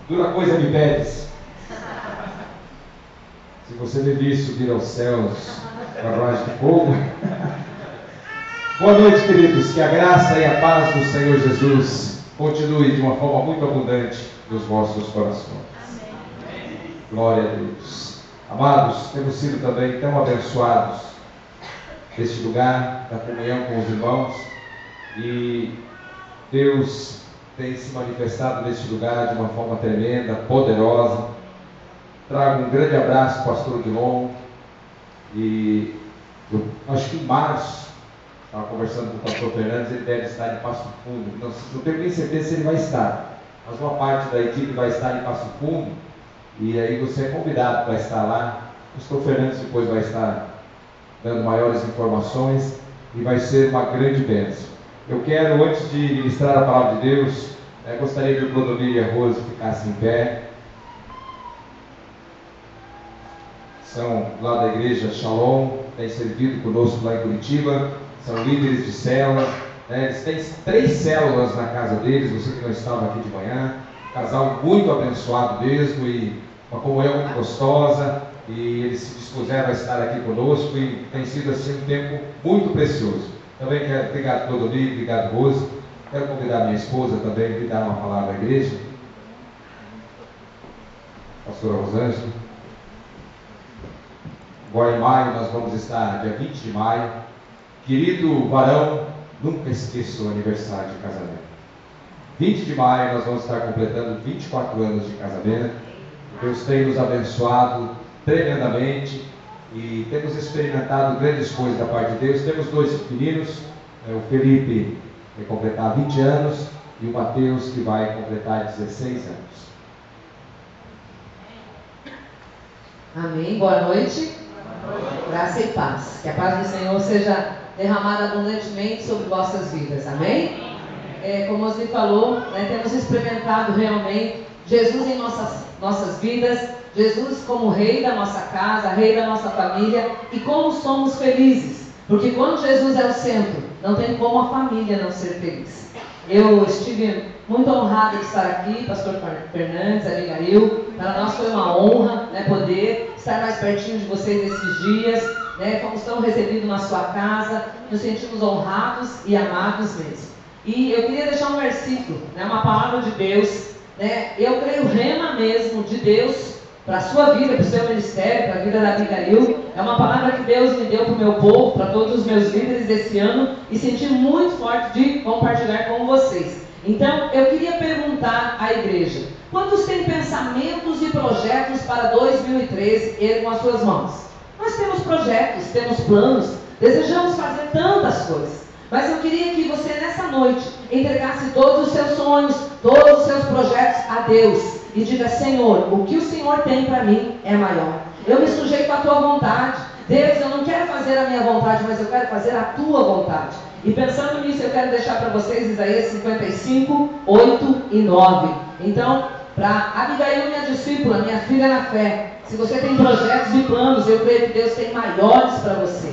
Dura coisa me pedes. Se você me vir subir aos céus, carruagem de fogo. Boa noite, queridos. Que a graça e a paz do Senhor Jesus continue de uma forma muito abundante nos vossos corações. Amém. Glória a Deus. Amados, temos sido também tão abençoados neste lugar, da comunhão com os irmãos, e Deus tem se manifestado neste lugar de uma forma tremenda, poderosa. Trago um grande abraço ao pastor Guilherme, e eu acho que em março, estava conversando com o pastor Fernandes, ele deve estar em Passo Fundo. Não tenho nem certeza se ele vai estar, mas uma parte da equipe vai estar em Passo Fundo, e aí você é convidado para estar lá. O pastor Fernandes depois vai estar dando maiores informações, e vai ser uma grande bênção. Eu quero, antes de ministrar a palavra de Deus, gostaria que o Clodomir e a Rose ficassem em pé. São lá da igreja Shalom, têm servido conosco lá em Curitiba, são líderes de célula, eles têm 3 células na casa deles, você que não estava aqui de manhã, casal muito abençoado mesmo, e uma comunhão muito gostosa, e eles se dispuseram a estar aqui conosco, e tem sido assim um tempo muito precioso. Também quero, obrigado Clodomir, obrigado Rose, quero convidar minha esposa também a dar uma palavra à igreja, pastora Rosângela. Agora em maio nós vamos estar, dia 20 de maio. Querido varão, nunca esqueça o aniversário de casamento. 20 de maio nós vamos estar completando 24 anos de casamento. Deus tem nos abençoado tremendamente e temos experimentado grandes coisas da parte de Deus. Temos 2 meninos, o Felipe vai completar 20 anos e o Mateus que vai completar 16 anos. Amém, boa noite. Graça e paz. Que a paz do Senhor seja derramada abundantemente sobre vossas vidas. Amém? Como você falou, temos experimentado realmente Jesus em nossas vidas, Jesus como Rei da nossa casa, Rei da nossa família, e como somos felizes. Porque quando Jesus é o centro, não tem como a família não ser feliz. Eu estive muito honrada de estar aqui, pastor Fernandes, Abigail. Para nós foi uma honra poder estar mais pertinho de vocês esses dias. Fomos tão recebidos na sua casa, nos sentimos honrados e amados mesmo. E eu queria deixar um versículo, uma palavra de Deus. Eu creio rema mesmo de Deus para a sua vida, para o seu ministério, para a vida da Abigail. É uma palavra que Deus me deu para o meu povo, para todos os meus líderes desse ano, e senti muito forte de compartilhar com vocês. Então, eu queria perguntar à igreja: quantos têm pensamentos e projetos para 2013? Ergam as suas mãos. Nós temos projetos, temos planos, desejamos fazer tantas coisas. Mas eu queria que você nessa noite entregasse todos os seus sonhos, todos os seus projetos a Deus. E diga: Senhor, o que o Senhor tem para mim é maior. Eu me sujeito à tua vontade. Deus, eu não quero fazer a minha vontade, mas eu quero fazer a tua vontade. E pensando nisso, eu quero deixar para vocês Isaías 55, 8 e 9. Então, para Abigail, minha discípula, minha filha na fé, se você tem projetos e planos, eu creio que Deus tem maiores para você.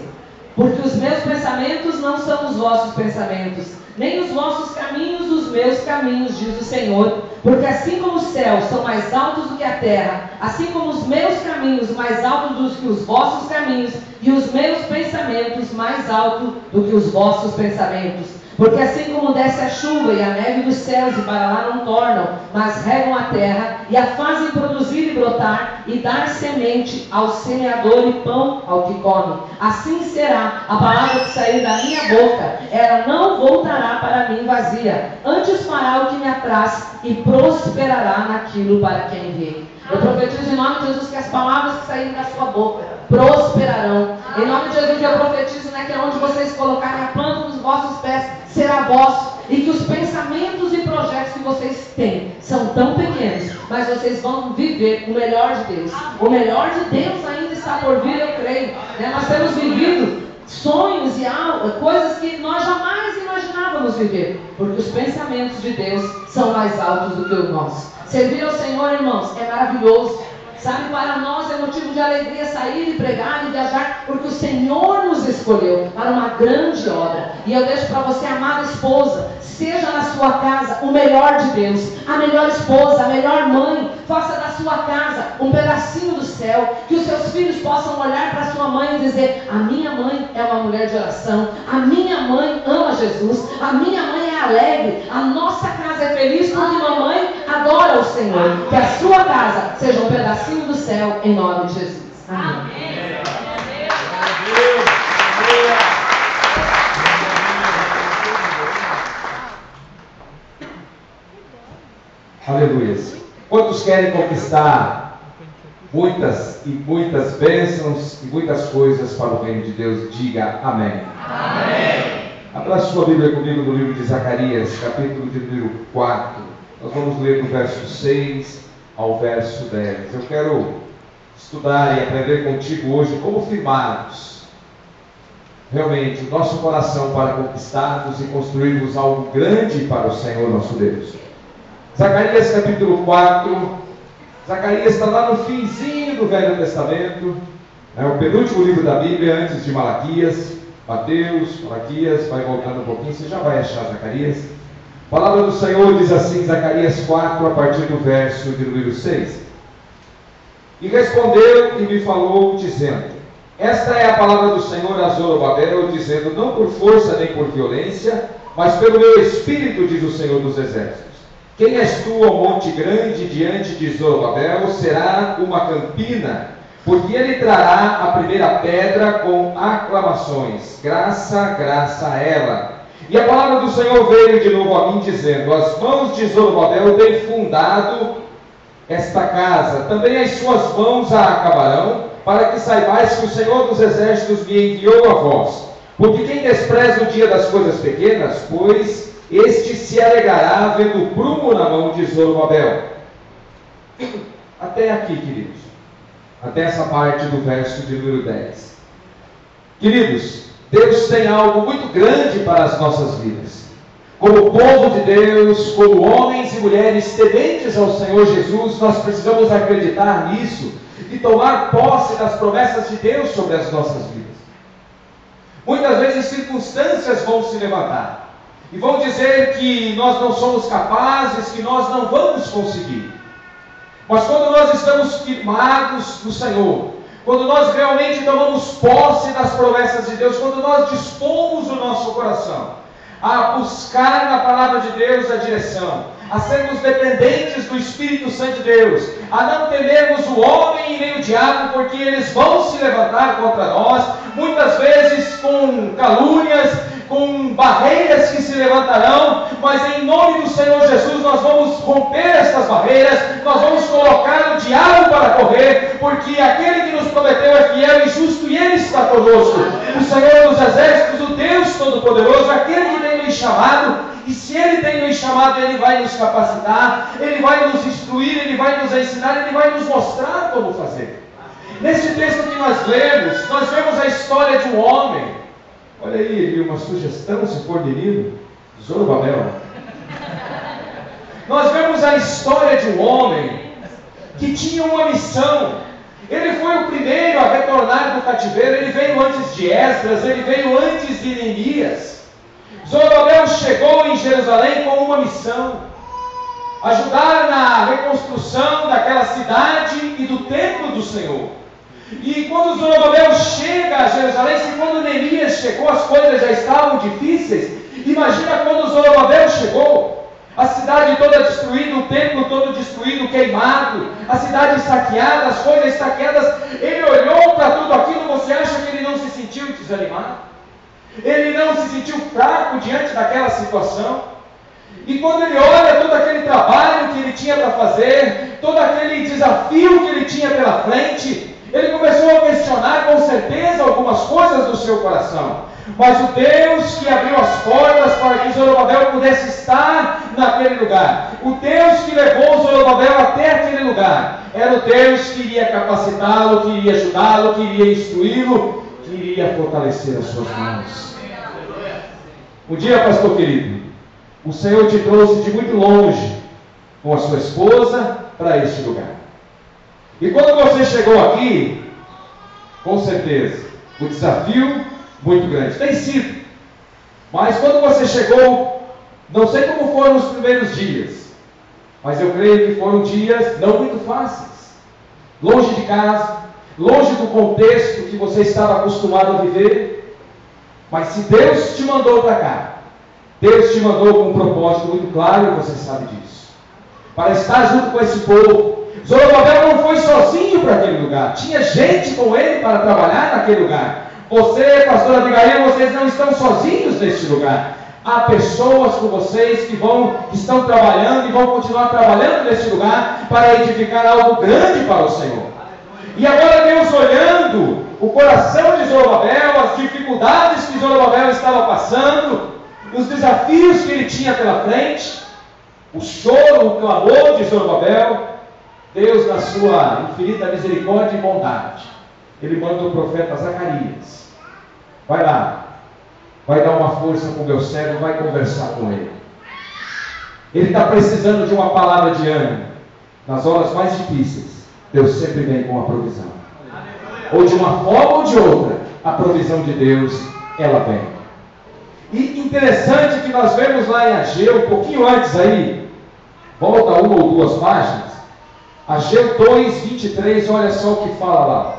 Porque os meus pensamentos não são os vossos pensamentos, nem os vossos caminhos os meus caminhos, diz o Senhor. Porque assim como os céus são mais altos do que a terra, assim como os meus caminhos mais altos do que os vossos caminhos, e os meus pensamentos mais altos do que os vossos pensamentos. Porque assim como desce a chuva e a neve dos céus e para lá não tornam, mas regam a terra e a fazem produzir e brotar e dar semente ao semeador e pão ao que come, assim será a palavra que sair da minha boca. Ela não voltará para mim vazia, antes fará o que me apraz e prosperará naquilo para que enviei. Eu profetizo em nome de Jesus que as palavras que saírem da sua boca prosperarão. Em nome de Jesus eu profetizo que onde vocês colocarem a planta dos vossos pés será vosso. E que os pensamentos e projetos que vocês têm são tão pequenos, mas vocês vão viver o melhor de Deus. O melhor de Deus ainda está por vir, eu creio. Nós temos vivido sonhos e coisas que nós jamais imaginávamos viver, porque os pensamentos de Deus são mais altos do que o nosso. Servir ao Senhor, irmãos, é maravilhoso. Sabe, para nós é motivo de alegria sair e pregar e viajar, porque o Senhor nos escolheu para uma grande obra. E eu deixo para você, amada esposa, seja na sua casa o melhor de Deus, a melhor esposa, a melhor mãe. Faça da sua casa um pedacinho do céu, que os seus filhos possam olhar para sua mãe e dizer: a minha mãe é uma mulher de oração, a minha mãe ama Jesus, a minha mãe é alegre, a nossa casa é feliz porque mamãe adora o Senhor. Que a sua casa seja um pedacinho do céu, em nome de Jesus. Amém. Aleluia. Quantos querem conquistar muitas e muitas bênçãos e muitas coisas para o reino de Deus? Diga amém. Amém. Abra sua Bíblia comigo no livro de Zacarias, capítulo de número 4. Nós vamos ler do verso 6 ao verso 10. Eu quero estudar e aprender contigo hoje como firmarmos realmente o nosso coração para conquistarmos e construirmos algo grande para o Senhor nosso Deus. Zacarias capítulo 4. Zacarias está lá no finzinho do Velho Testamento, é o penúltimo livro da Bíblia, antes de Malaquias. Mateus, Malaquias, vai voltando um pouquinho, você já vai achar Zacarias. A palavra do Senhor diz assim, Zacarias 4, a partir do verso de número 6. E respondeu e me falou, dizendo: esta é a palavra do Senhor a Zorobabel, dizendo: não por força nem por violência, mas pelo meu espírito, diz o Senhor dos exércitos. Quem és tu, ó monte grande, diante de Zorobabel? Será uma campina, porque ele trará a primeira pedra com aclamações. Graça, graça a ela. E a palavra do Senhor veio de novo a mim, dizendo: as mãos de Zorobabel têm fundado esta casa, também as suas mãos a acabarão, para que saibais que o Senhor dos exércitos me enviou a vós. Porque quem despreza o dia das coisas pequenas, pois este se alegrará vendo o prumo na mão de Zorobabel. Até aqui, queridos. Até essa parte do verso de número 10. Queridos, Deus tem algo muito grande para as nossas vidas. Como povo de Deus, como homens e mulheres tementes ao Senhor Jesus, nós precisamos acreditar nisso e tomar posse das promessas de Deus sobre as nossas vidas. Muitas vezes circunstâncias vão se levantar e vão dizer que nós não somos capazes, que nós não vamos conseguir. Mas quando nós estamos firmados no Senhor, quando nós realmente tomamos posse das promessas de Deus, quando nós dispomos o nosso coração a buscar na palavra de Deus a direção, a sermos dependentes do Espírito Santo de Deus, a não temermos o homem e nem o diabo, porque eles vão se levantar contra nós, muitas vezes com calúnias, com barreiras que se levantarão, mas em nome do Senhor Jesus nós vamos romper essas barreiras, nós vamos colocar o diabo para correr, porque aquele que nos prometeu é fiel e justo e Ele está conosco. O Senhor dos exércitos, o Deus Todo-Poderoso, aquele que tem nos chamado, e se Ele tem nos chamado, Ele vai nos capacitar, Ele vai nos instruir, Ele vai nos ensinar, Ele vai nos mostrar como fazer. Nesse texto que nós vemos a história de um homem. Olha aí, uma sugestão, se for menino, Zorobabel. Nós vemos a história de um homem que tinha uma missão. Ele foi o primeiro a retornar do cativeiro, ele veio antes de Esdras, ele veio antes de Neemias. Zorobabel chegou em Jerusalém com uma missão: ajudar na reconstrução daquela cidade e do templo do Senhor. E quando Zorobabel chega a Jerusalém, se quando Neemias chegou as coisas já estavam difíceis, imagina quando Zorobabel chegou, a cidade toda destruída, o templo todo destruído, queimado, a cidade saqueada, as coisas saqueadas. Ele olhou para tudo aquilo, você acha que ele não se sentiu desanimado? Ele não se sentiu fraco diante daquela situação? E quando ele olha todo aquele trabalho que ele tinha para fazer, todo aquele desafio que ele tinha pela frente, ele começou a questionar com certeza algumas coisas do seu coração. Mas o Deus que abriu as portas para que Zorobabel pudesse estar naquele lugar, o Deus que levou Zorobabel até aquele lugar, era o Deus que iria capacitá-lo, que iria ajudá-lo, que iria instruí-lo, que iria fortalecer as suas mãos. Um dia, pastor querido, o Senhor te trouxe de muito longe com a sua esposa para este lugar. E quando você chegou aqui, com certeza, o desafio muito grande. Tem sido. Mas quando você chegou, não sei como foram os primeiros dias, mas eu creio que foram dias não muito fáceis. Longe de casa, longe do contexto que você estava acostumado a viver. Mas se Deus te mandou para cá, Deus te mandou com um propósito muito claro, e você sabe disso. Para estar junto com esse povo. Zorobabel não foi sozinho para aquele lugar. Tinha gente com ele para trabalhar naquele lugar. Você, pastor Abigail, vocês não estão sozinhos neste lugar. Há pessoas com vocês que estão trabalhando e vão continuar trabalhando neste lugar para edificar algo grande para o Senhor. E agora Deus olhando o coração de Zorobabel, as dificuldades que Zorobabel estava passando, os desafios que ele tinha pela frente, o choro, o clamor de Zorobabel, Deus, na sua infinita misericórdia e bondade, Ele manda o profeta Zacarias. Vai lá, vai dar uma força para o meu servo, vai conversar com ele. Ele está precisando de uma palavra de ânimo. Nas horas mais difíceis, Deus sempre vem com a provisão. Ou de uma forma ou de outra, a provisão de Deus, ela vem. E interessante que nós vemos lá em Ageu, um pouquinho antes aí, volta uma ou duas páginas, Ageu 2, 23, olha só o que fala lá.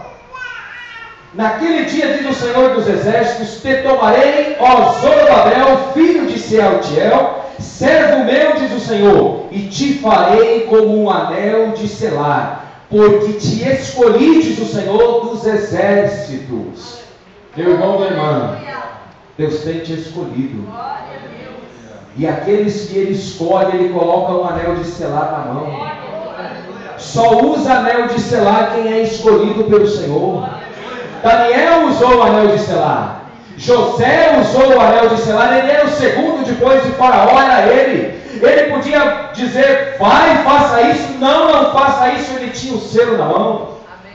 Naquele dia, diz o Senhor dos Exércitos, te tomarei, ó Zorobabel, filho de Sealtiel, servo meu, diz o Senhor, e te farei como um anel de selar, porque te escolhi, diz o Senhor dos Exércitos. Meu irmão, minha irmã, Deus tem te escolhido. E aqueles que Ele escolhe, Ele coloca um anel de selar na mão. Só usa anel de selar quem é escolhido pelo Senhor. Daniel usou o anel de selar. José usou o anel de selar. Ele era o segundo depois de Faraó, era ele. Ele podia dizer, vai, faça isso. Não, não faça isso. Ele tinha o selo na mão.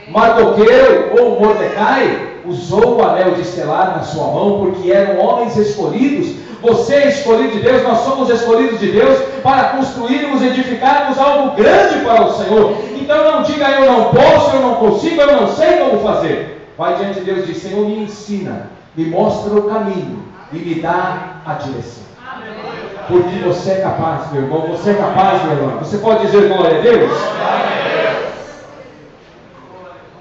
Mardoqueu ou Mordecai usou o anel de selar na sua mão, porque eram homens escolhidos. Você é escolhido de Deus, nós somos escolhidos de Deus para construirmos, edificarmos algo grande para o Senhor. Então não diga, eu não posso, eu não consigo, eu não sei como fazer. Vai diante de Deus e diz, Senhor, me ensina, me mostra o caminho e me dá a direção. Porque você é capaz, meu irmão, você é capaz, meu irmão. Você pode dizer glória a Deus?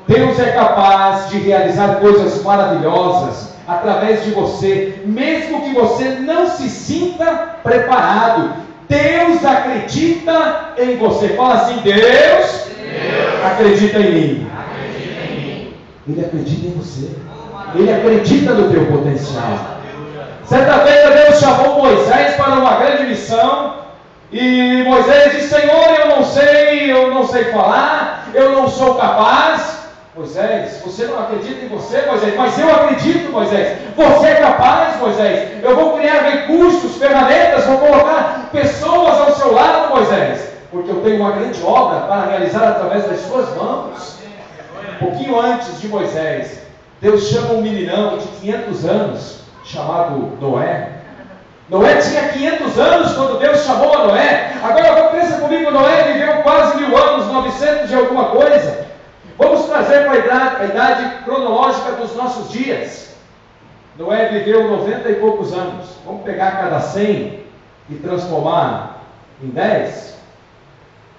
Deus é capaz de realizar coisas maravilhosas através de você, mesmo que você não se sinta preparado. Deus acredita em você. Fala assim, Deus acredita em mim. Ele acredita em você. Ele acredita no teu potencial. Certa vez Deus chamou Moisés para uma grande missão. E Moisés disse, Senhor, eu não sei falar, eu não sou capaz. Moisés, você não acredita em você, Moisés? Mas eu acredito, Moisés. Você é capaz, Moisés. Eu vou criar recursos, ferramentas, vou colocar pessoas ao seu lado, Moisés. Porque eu tenho uma grande obra para realizar através das suas mãos. Um pouquinho antes de Moisés, Deus chama um meninão de 500 anos, chamado Noé. Noé tinha 500 anos quando Deus chamou a Noé. Agora pensa comigo, Noé viveu quase 1000 anos, 900 de alguma coisa. Vamos trazer para a idade cronológica dos nossos dias. Noé viveu 90 e poucos anos. Vamos pegar cada 100 e transformar em 10.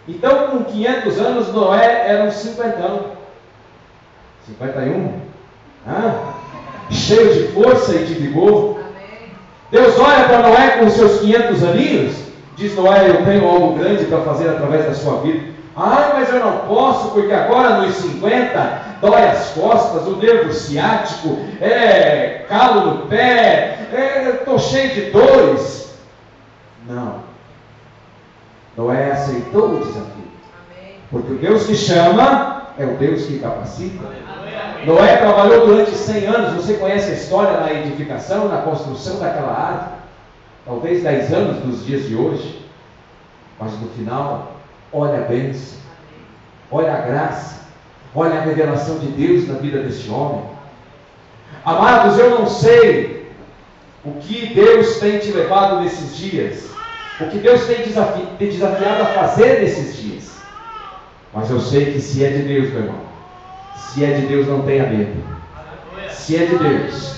Então, com 500 anos, Noé era um 50. 51? Cheio de força e de vigor. Deus olha para Noé com os seus 500 aninhos. Diz Noé, eu tenho algo grande para fazer através da sua vida. Mas eu não posso, porque agora nos 50 dói as costas, o nervo ciático, calo no pé, estou cheio de dores. Não. Noé aceitou o desafio. Porque o Deus que chama é o Deus que capacita. Noé trabalhou durante 100 anos. Você conhece a história na edificação, na construção daquela árvore? Talvez 10 anos dos dias de hoje. Mas no final, olha a bênção, olha a graça, olha a revelação de Deus na vida desse homem. Amados, eu não sei o que Deus tem te levado nesses dias, o que Deus tem te desafiado a fazer nesses dias. Mas eu sei que se é de Deus, meu irmão, se é de Deus, não tenha medo. Se é de Deus,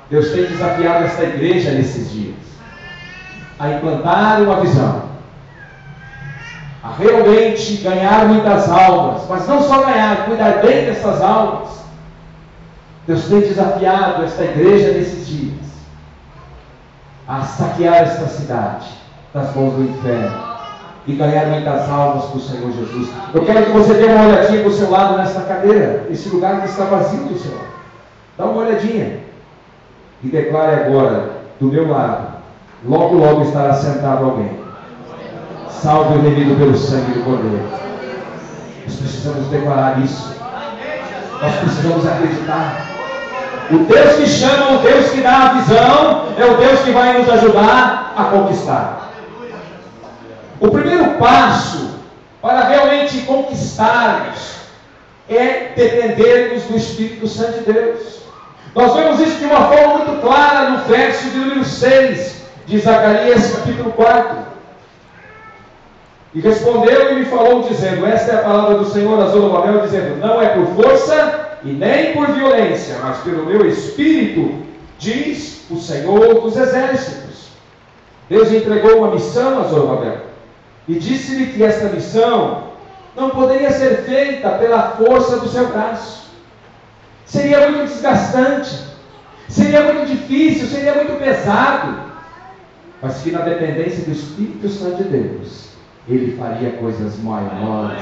Deus tem desafiado esta igreja nesses dias a implantar uma visão, a realmente ganhar muitas almas, mas não só ganhar, cuidar bem dessas almas. Deus tem desafiado esta igreja nesses dias a saquear esta cidade das mãos do inferno e ganhar muitas almas para o Senhor Jesus. Eu quero que você dê uma olhadinha para o seu lado nesta cadeira, esse lugar que está vazio do seu lado. Dá uma olhadinha e declare agora, do meu lado, logo logo estará sentado alguém. Salve o remido pelo sangue do Cordeiro. Nós precisamos declarar isso. Nós precisamos acreditar. O Deus que chama, o Deus que dá a visão, é o Deus que vai nos ajudar a conquistar. O primeiro passo para realmente conquistarmos é dependermos do Espírito Santo de Deus. Nós vemos isso de uma forma muito clara no verso de número 6 de Zacarias capítulo 4. E respondeu e me falou dizendo, esta é a palavra do Senhor a Zorobabel, dizendo, não é por força e nem por violência, mas pelo meu Espírito, diz o Senhor dos Exércitos. Deus entregou uma missão a Zorobabel e disse-lhe que esta missão não poderia ser feita pela força do seu braço. Seria muito desgastante, seria muito difícil, seria muito pesado, mas que na dependência do Espírito Santo de Deus, Ele faria coisas maiores.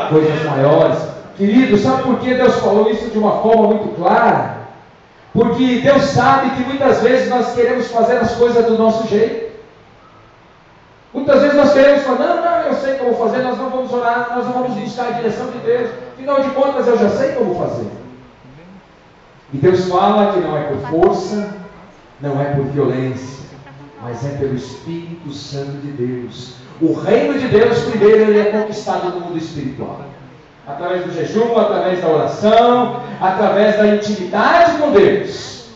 Coisas maiores. Querido, sabe por que Deus falou isso de uma forma muito clara? Porque Deus sabe que muitas vezes nós queremos fazer as coisas do nosso jeito. Muitas vezes nós queremos falar, não, eu sei como fazer, nós não vamos orar, nós não vamos buscar a direção de Deus. Afinal de contas, eu já sei como fazer. E Deus fala que não é por força, não é por violência, mas é pelo Espírito Santo de Deus. O reino de Deus, primeiro, ele é conquistado no mundo espiritual. Através do jejum, através da oração, através da intimidade com Deus.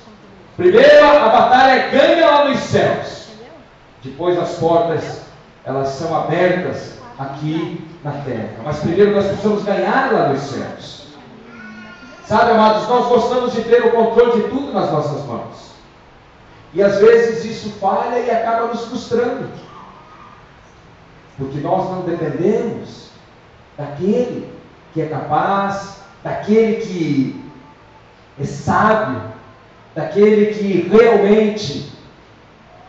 Primeiro, a batalha é ganha lá nos céus. Depois, as portas, elas são abertas aqui na terra. Mas primeiro, nós precisamos ganhar lá nos céus. Sabe, amados, nós gostamos de ter o controle de tudo nas nossas mãos. E às vezes isso falha e acaba nos frustrando. Porque nós não dependemos daquele que é capaz, daquele que é sábio, daquele que realmente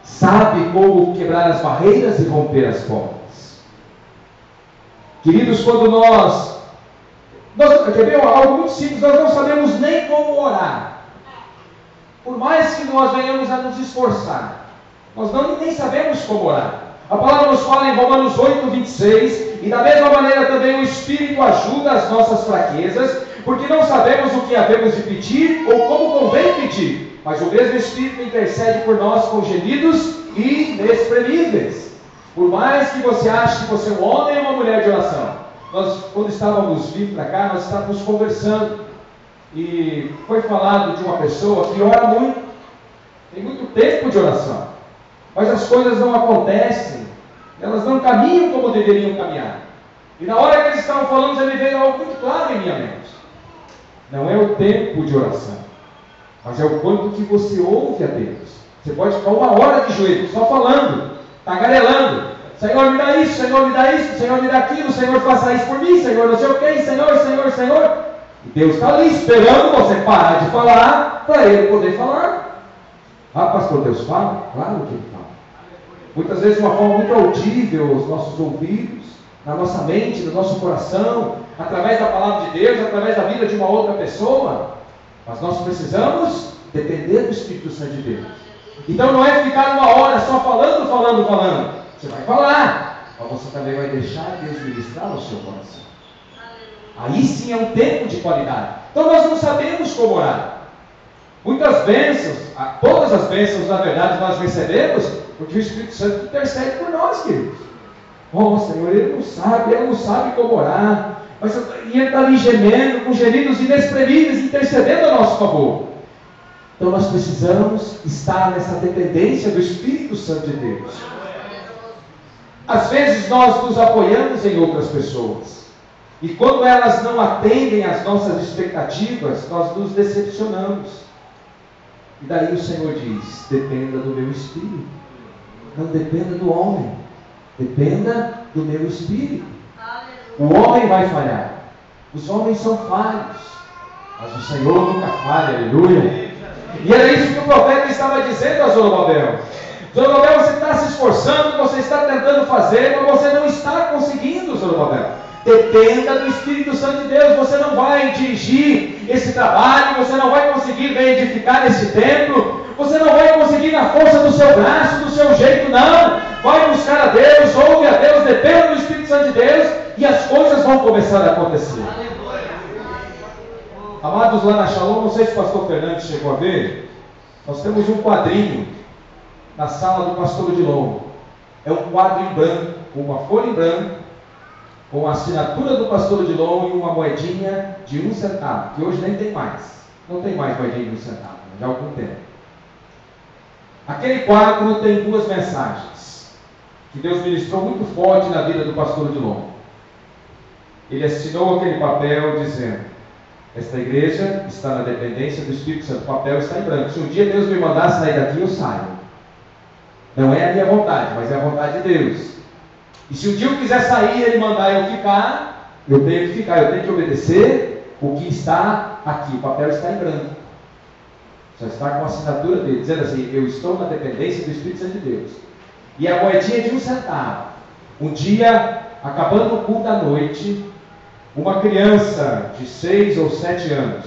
sabe como quebrar as barreiras e romper as portas. Queridos, quando nós quer ver algo muito simples, nós não sabemos nem como orar. Por mais que nós venhamos a nos esforçar, nós nem sabemos como orar. A palavra nos fala em Romanos 8, 26, e da mesma maneira também o Espírito ajuda as nossas fraquezas, porque não sabemos o que havemos de pedir ou como convém pedir, mas o mesmo Espírito intercede por nós com gemidos inexprimíveis. Por mais que você ache que você é um homem ou uma mulher de oração, nós, quando estávamos vindo para cá, nós estávamos conversando, e foi falado de uma pessoa que ora muito, tem muito tempo de oração, mas as coisas não acontecem, elas não caminham como deveriam caminhar. E na hora que eles estavam falando, já me veio algo muito claro em minha mente. Não é o tempo de oração, mas é o quanto que você ouve a Deus. Você pode ficar uma hora de joelho, só falando, tagarelando. Senhor, me dá isso, Senhor, me dá isso, Senhor, me dá aquilo, Senhor, faça isso por mim, Senhor, não sei o que, Senhor, Senhor, Senhor. E Deus está ali esperando você parar de falar, para Ele poder falar. Ah, pastor, Deus fala? Claro que Ele fala. Muitas vezes de uma forma muito audível aos nossos ouvidos, na nossa mente, no nosso coração, através da palavra de Deus, através da vida de uma outra pessoa. Mas nós precisamos depender do Espírito Santo de Deus. Então não é ficar uma hora só falando, falando, falando. Você vai falar, mas você também vai deixar Deus ministrar no seu coração. Aí sim é um tempo de qualidade. Então nós não sabemos como orar. Muitas bênçãos, todas as bênçãos na verdade nós recebemos, porque o Espírito Santo intercede por nós, queridos. Oh Senhor, ele não sabe como orar, mas ele está ali gemendo, com gemidos inexprimíveis, intercedendo a nosso favor. Então nós precisamos estar nessa dependência do Espírito Santo de Deus. Às vezes nós nos apoiamos em outras pessoas, E quando elas não atendem às nossas expectativas, nós nos decepcionamos. E daí o Senhor diz: dependa do meu Espírito. Não dependa do homem. Dependa do meu Espírito. O homem vai falhar. Os homens são falhos. Mas o Senhor nunca falha. Aleluia. E era isso que o profeta estava dizendo a Zorobabel. Zorobabel, você está se esforçando, você está tentando fazer, mas você não está conseguindo, Zorobabel. Dependa do Espírito Santo de Deus. Você não vai dirigir esse trabalho, você não vai conseguir edificar esse templo, você não vai conseguir na força do seu braço, do seu jeito, não. Vai buscar a Deus, ouve a Deus, dependa do Espírito Santo de Deus, e as coisas vão começar a acontecer. Amados, lá na Shalom, não sei se o pastor Fernandes chegou a ver, nós temos um quadrinho na sala do pastor Odilon. É um quadro em branco, com uma folha em branco, com a assinatura do pastor Odilon e uma moedinha de 1 centavo, que hoje nem tem mais. Não tem mais moedinha de 1 centavo, já há algum tempo. Aquele quadro tem 2 mensagens, que Deus ministrou muito forte na vida do pastor Odilon. Ele assinou aquele papel dizendo: esta igreja está na dependência do Espírito Santo. O papel está em branco. Se um dia Deus me mandar sair daqui, eu saio. Não é a minha vontade, mas é a vontade de Deus. E se um dia eu quiser sair, Ele mandar eu ficar, eu tenho que ficar, eu tenho que obedecer o que está aqui. O papel está em branco. Só está com a assinatura dele, dizendo assim: eu estou na dependência do Espírito Santo de Deus. E a moedinha de 1 centavo. Um dia, acabando o culto da noite, uma criança de 6 ou 7 anos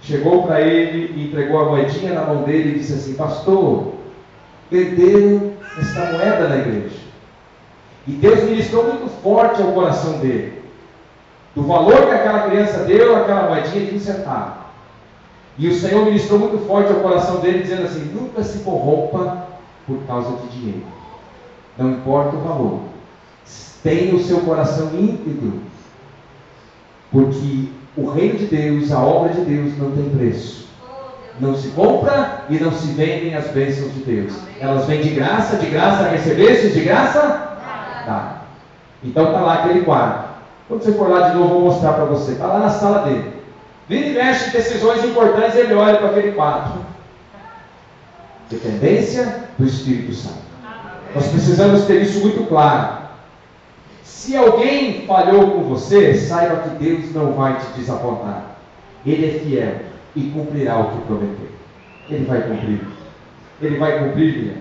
chegou para ele e entregou a moedinha na mão dele e disse assim: pastor, perderam esta moeda na igreja. E Deus ministrou muito forte ao coração dele, do valor que aquela criança deu, aquela moedinha de 1 centavo. E o Senhor ministrou muito forte ao coração dele, dizendo assim: nunca se corrompa por causa de dinheiro. Não importa o valor. Tenha o seu coração íntegro, porque o reino de Deus, a obra de Deus não tem preço. Não se compra e não se vendem as bênçãos de Deus. Elas vêm de graça recebeste, de graça dá. Então está lá aquele quadro. Quando você for lá de novo, eu vou mostrar para você. Está lá na sala dele. Vira e mexe em decisões importantes, ele olha para aquele quadro. Dependência do Espírito Santo. Nós precisamos ter isso muito claro. Se alguém falhou com você, saiba que Deus não vai te desapontar. Ele é fiel e cumprirá o que prometeu. Ele vai cumprir. Ele vai cumprir, minha.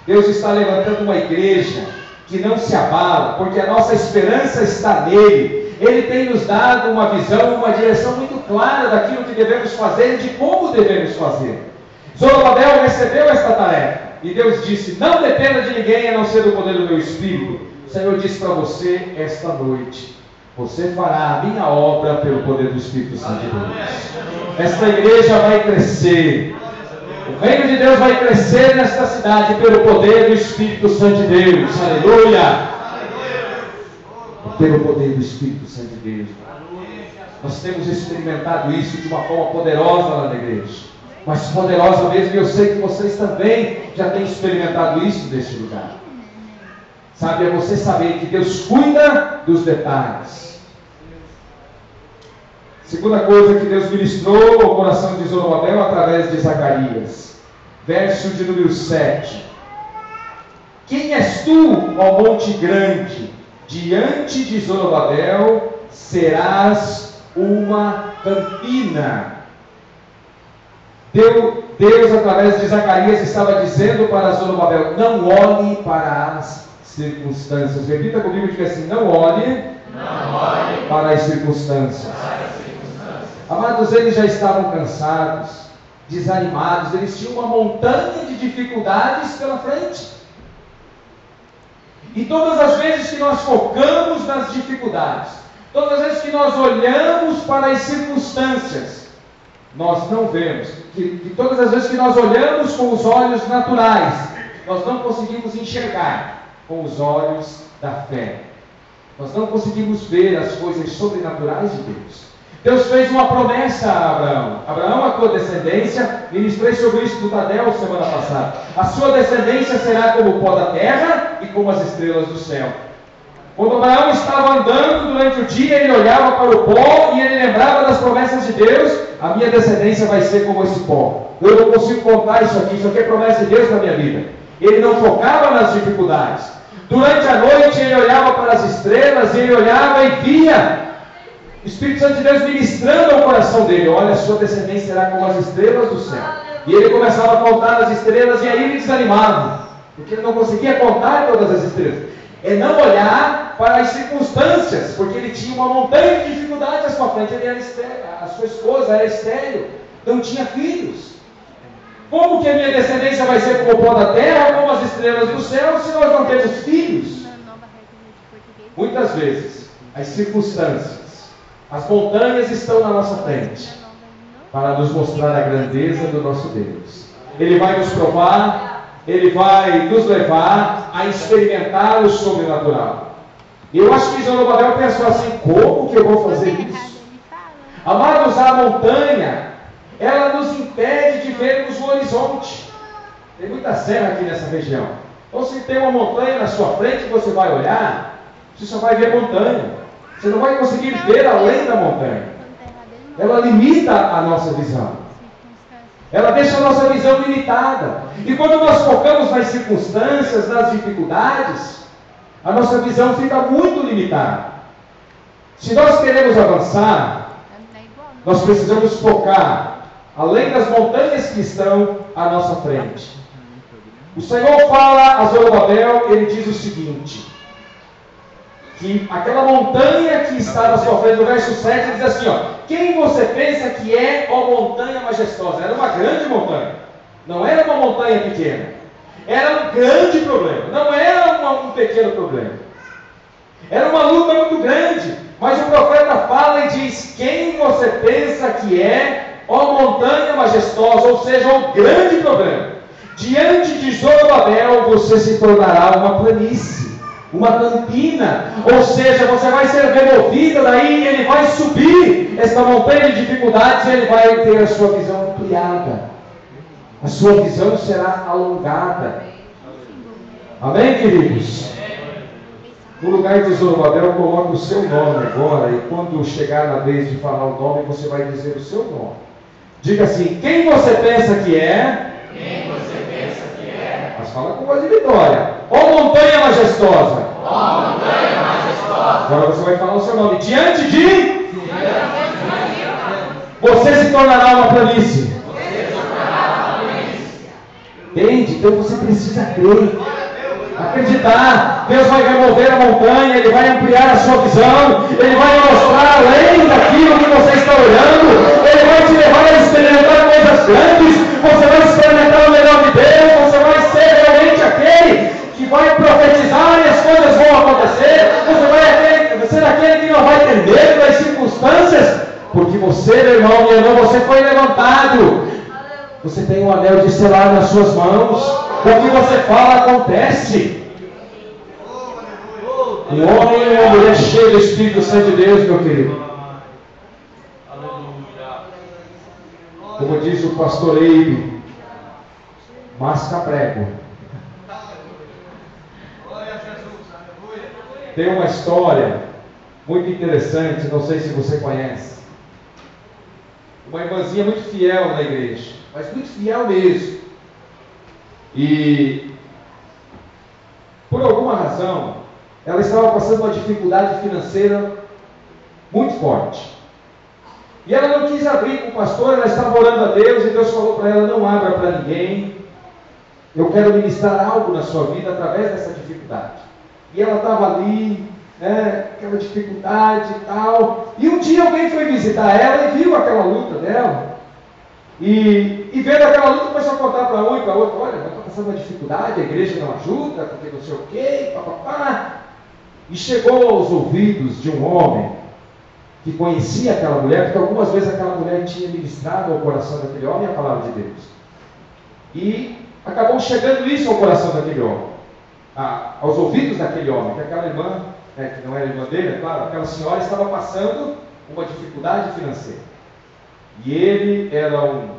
Deus está levantando uma igreja que não se abala, porque a nossa esperança está nele. Ele tem nos dado uma visão, uma direção muito clara daquilo que devemos fazer e de como devemos fazer. Zorobabel recebeu esta tarefa e Deus disse: não dependa de ninguém a não ser do poder do meu Espírito. O Senhor disse para você esta noite: você fará a minha obra pelo poder do Espírito Santo de Deus. Esta igreja vai crescer. O reino de Deus vai crescer nesta cidade pelo poder do Espírito Santo de Deus. Aleluia! Pelo poder do Espírito Santo de Deus. Nós temos experimentado isso de uma forma poderosa lá na igreja. Mas poderosa mesmo, e eu sei que vocês também já têm experimentado isso neste lugar. Sabe, é você saber que Deus cuida dos detalhes. Segunda coisa que Deus ministrou ao coração de Zorobabel através de Zacarias. Verso de número 7. Quem és tu, ó monte grande? Diante de Zorobabel serás uma campina. Deus, através de Zacarias, estava dizendo para Zorobabel: não olhe para as circunstâncias. Repita comigo e diga assim: não olhe para as circunstâncias. Amados, eles já estavam cansados, desanimados, eles tinham uma montanha de dificuldades pela frente. E todas as vezes que nós focamos nas dificuldades, todas as vezes que nós olhamos para as circunstâncias, nós não vemos, que todas as vezes que nós olhamos com os olhos naturais, nós não conseguimos enxergar com os olhos da fé. Nós não conseguimos ver as coisas sobrenaturais de Deus. Deus fez uma promessa a Abraão. Abraão, a tua descendência, ministrei sobre isso do Tadel semana passada. A sua descendência será como o pó da terra e como as estrelas do céu. Quando Abraão estava andando durante o dia, ele olhava para o pó e ele lembrava das promessas de Deus. A minha descendência vai ser como esse pó. Eu não consigo contar isso aqui é promessa de Deus na minha vida. Ele não focava nas dificuldades. Durante a noite ele olhava para as estrelas, ele olhava e via o Espírito Santo de Deus ministrando ao coração dele. Olha, a sua descendência será como as estrelas do céu. E ele começava a contar as estrelas e aí ele desanimava, porque ele não conseguia contar todas as estrelas. É não olhar para as circunstâncias, porque ele tinha uma montanha de dificuldades à sua frente. Ele era estéril, a sua esposa era estéril, não tinha filhos. Como que a minha descendência vai ser como o pó da terra, como as estrelas do céu, se nós não temos filhos? Muitas vezes, as circunstâncias, as montanhas estão na nossa frente, para nos mostrar a grandeza do nosso Deus. Ele vai nos provar, Ele vai nos levar a experimentar o sobrenatural. E eu acho que Zorobabel pensou assim: como que eu vou fazer isso? Amados, a montanha, ela nos impede de vermos o horizonte. Tem muita serra aqui nessa região. Então, se tem uma montanha na sua frente, você vai olhar, você só vai ver montanha. Você não vai conseguir ver além da montanha. Ela limita a nossa visão. Ela deixa a nossa visão limitada. E quando nós focamos nas circunstâncias, nas dificuldades, a nossa visão fica muito limitada. Se nós queremos avançar, nós precisamos focar além das montanhas que estão à nossa frente. O Senhor fala a Zorobabel, ele diz o seguinte, que aquela montanha que está na sua frente, no verso 7, ele diz assim, ó: quem você pensa que é, ó montanha majestosa? Era uma grande montanha, não era uma montanha pequena, era um grande problema, não era um pequeno problema, era uma luta muito grande, mas o profeta fala e diz: quem você pensa que é, ó montanha majestosa, ou seja, um grande problema. Diante de Zorobabel você se tornará uma planície, uma campina, ou seja, você vai ser removido daí, ele vai subir esta montanha de dificuldades, e ele vai ter a sua visão ampliada, a sua visão será alongada. Amém, queridos? No lugar de Zorobabel, coloque o seu nome agora, e quando chegar na vez de falar o nome, você vai dizer o seu nome. Diga assim: quem você pensa que é? Quem você pensa que é? Mas fala com voz de vitória. Ó montanha majestosa. Ó montanha majestosa. Agora você vai falar o seu nome. Diante de você se tornará uma planície. Entende? Então você precisa crer, acreditar. Deus vai remover a montanha, Ele vai ampliar a sua visão, Ele vai mostrar além daquilo que você está olhando, Ele vai te levar a experimentar coisas grandes, você vai experimentar o melhor de Deus, você vai ser realmente aquele que vai profetizar e as coisas vão acontecer, você vai ser aquele que não vai ter medo das circunstâncias, porque você, meu irmão, minha irmã, você foi levantado, você tem um anel de selar nas suas mãos, o que você fala acontece. Um homem e uma mulher cheio do Espírito Santo de Deus, meu querido. Como diz o pastor Eibe, masca prego. Tem uma história muito interessante, não sei se você conhece. Uma irmãzinha muito fiel na igreja, mas muito fiel mesmo. E por alguma razão, ela estava passando uma dificuldade financeira muito forte. E ela não quis abrir com o pastor, ela estava orando a Deus, e Deus falou para ela: não abra para ninguém, eu quero ministrar algo na sua vida através dessa dificuldade. E ela estava ali, aquela dificuldade e tal, e um dia alguém foi visitar ela e viu aquela luta dela, e vendo aquela luta começou a contar para um e para outro: olha, está passando uma dificuldade, a igreja não ajuda, porque não sei o quê, papapá. E chegou aos ouvidos de um homem que conhecia aquela mulher, porque algumas vezes aquela mulher tinha ministrado ao coração daquele homem a palavra de Deus. E acabou chegando isso ao coração daquele homem, aos ouvidos daquele homem, que aquela irmã, que não era irmã dele, é claro, aquela senhora estava passando uma dificuldade financeira. E ele era um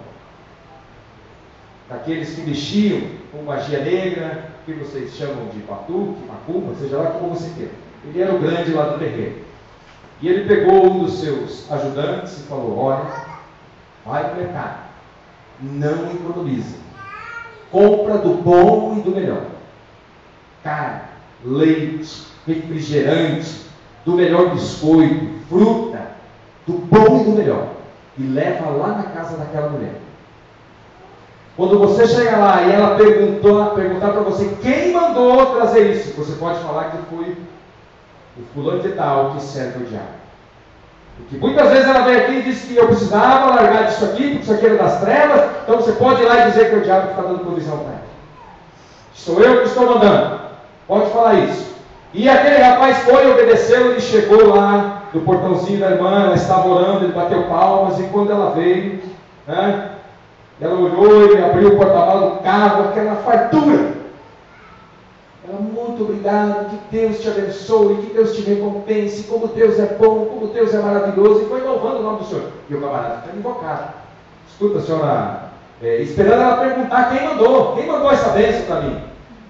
daqueles que mexiam com magia negra, que vocês chamam de batuque, macumba, seja lá como você queira. Ele era o grande lá do terreiro. E ele pegou um dos seus ajudantes e falou: olha, vai no mercado, não economiza, compra do bom e do melhor, carne, leite, refrigerante, do melhor biscoito, fruta, do bom e do melhor, e leva lá na casa daquela mulher. Quando você chegar lá e ela perguntar para você quem mandou trazer isso, você pode falar que foi o fulano de tal que serve o diabo. Porque muitas vezes ela veio aqui e disse que eu precisava largar disso aqui, porque isso aqui era das trevas, então você pode ir lá e dizer que é o diabo que está dando provisão para ela. Sou eu que estou mandando. Pode falar isso. E aquele rapaz foi, obedeceu, ele chegou lá no portãozinho da irmã, ela estava orando, ele bateu palmas, e quando ela veio, né, ela olhou, ele abriu o porta-malas do carro, aquela fartura. Ela: muito obrigado, que Deus te abençoe, que Deus te recompense, como Deus é bom, como Deus é maravilhoso, e foi louvando o nome do Senhor. E o camarada fica invocado. Escuta, senhora, esperando ela perguntar quem mandou essa bênção para mim.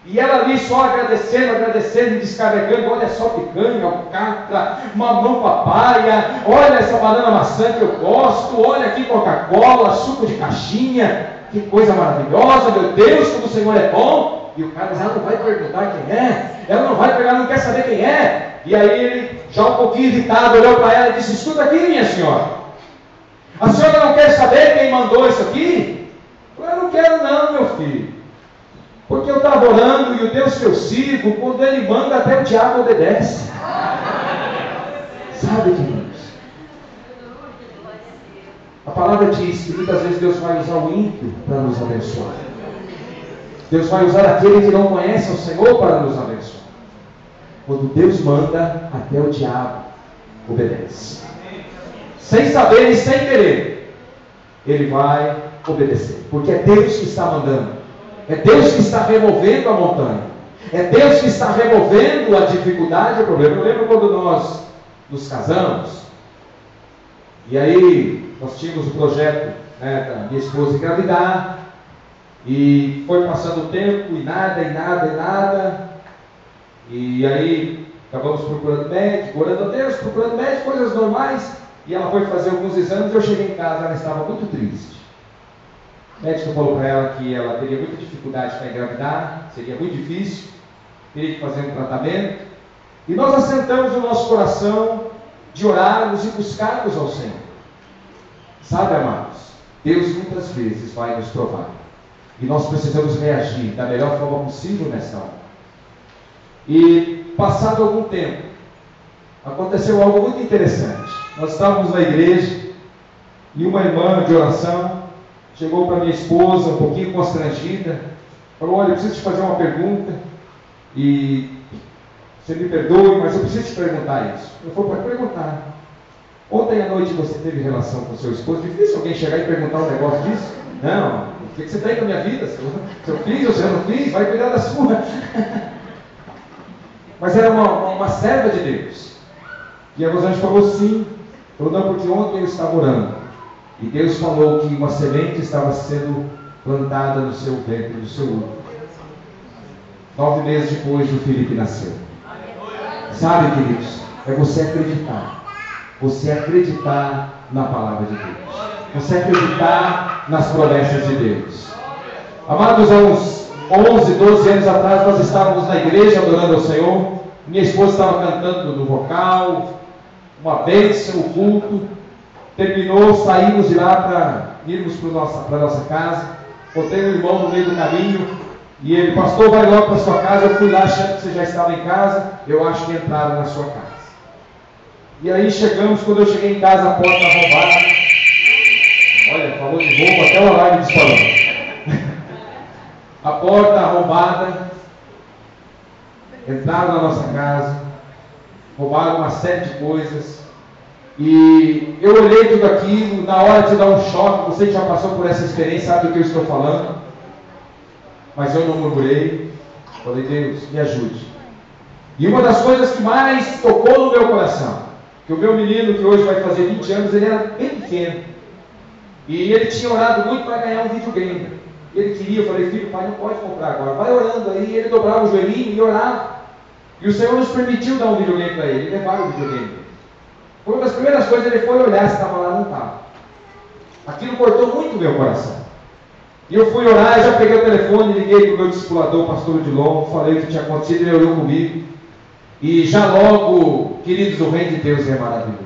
E ela ali só agradecendo e descarregando: olha só picanha, alcatra, mamão papaya, olha essa banana maçã que eu gosto, olha aqui Coca-Cola, suco de caixinha, que coisa maravilhosa, meu Deus, como o Senhor é bom. E o cara diz: ela não vai perguntar quem é, ela não vai pegar, não quer saber quem é. E aí ele, já um pouquinho irritado, olhou para ela e disse: escuta aqui, minha senhora, a senhora não quer saber quem mandou isso aqui? Eu não quero não, meu filho, porque eu estava orando e o Deus que eu sirvo, quando ele manda, até o diabo obedece. Sabe, queridos? A palavra diz que muitas vezes Deus vai usar o ímpio para nos abençoar. Deus vai usar aquele que não conhece o Senhor para nos abençoar. Quando Deus manda, até o diabo obedece. Sem saber e sem querer, ele vai obedecer. Porque é Deus que está mandando. É Deus que está removendo a montanha. É Deus que está removendo a dificuldade, o problema. Eu lembro quando nós nos casamos, e aí nós tínhamos o projeto, né, da minha esposa engravidar, e foi passando o tempo, e nada, e aí acabamos procurando médico, orando a Deus, procurando médico, coisas normais, e ela foi fazer alguns exames, e eu cheguei em casa, ela estava muito triste. O médico falou para ela que ela teria muita dificuldade para engravidar, seria muito difícil, teria que fazer um tratamento, e nós assentamos o nosso coração de orarmos e buscarmos ao Senhor. Sabe, amados, Deus muitas vezes vai nos provar, e nós precisamos reagir da melhor forma possível nessa hora. E passado algum tempo, aconteceu algo muito interessante. Nós estávamos na igreja, e uma irmã de oração chegou para minha esposa, um pouquinho constrangida, falou: olha, eu preciso te fazer uma pergunta, e você me perdoe, mas eu preciso te perguntar isso. Eu falei: pode perguntar. Ontem à noite você teve relação com seu esposo? Difícil alguém chegar e perguntar um negócio disso? Não, o que você tem com a minha vida? Se eu fiz ou se eu não fiz, vai cuidar da sua. Mas era uma serva de Deus. E a Rosângela falou sim. Falou: não, porque ontem eu estava orando, e Deus falou que uma semente estava sendo plantada no seu ventre, no seu útero. 9 meses depois, o Felipe nasceu. Sabe, queridos, é você acreditar. Você acreditar na palavra de Deus. Você acreditar nas promessas de Deus. Amados, há uns 11, 12 anos atrás, nós estávamos na igreja adorando ao Senhor. Minha esposa estava cantando no vocal, uma bênção, o culto. Terminou, saímos de lá para irmos para a nossa casa. Botei um irmão no meio do caminho, e ele: pastor, vai logo para a sua casa. Eu fui lá achando que você já estava em casa. Eu acho que entraram na sua casa. E aí chegamos, quando eu cheguei em casa, a porta arrombada. Olha, falou de roubo, até o alarme disparou. A porta arrombada. Entraram na nossa casa, roubaram uma série de coisas. E eu olhei tudo aquilo, na hora de dar um choque. Você que já passou por essa experiência sabe do que eu estou falando. Mas eu não murmurei. Falei: Deus, me ajude. E uma das coisas que mais tocou no meu coração, que o meu menino, que hoje vai fazer 20 anos, ele era bem pequeno, e ele tinha orado muito para ganhar um videogame. Ele queria, eu falei: filho, pai não pode comprar agora, vai orando aí. Ele dobrava o joelhinho e orava. E o Senhor nos permitiu dar um videogame para ele, levar o videogame dele. Foi uma das primeiras coisas, ele foi olhar se estava lá ou não estava. Aquilo cortou muito o meu coração. E eu fui orar, já peguei o telefone, liguei para o meu discipulador, o pastor Odilon, falei o que tinha acontecido, ele olhou comigo. E já logo, queridos, o reino de Deus é maravilhoso.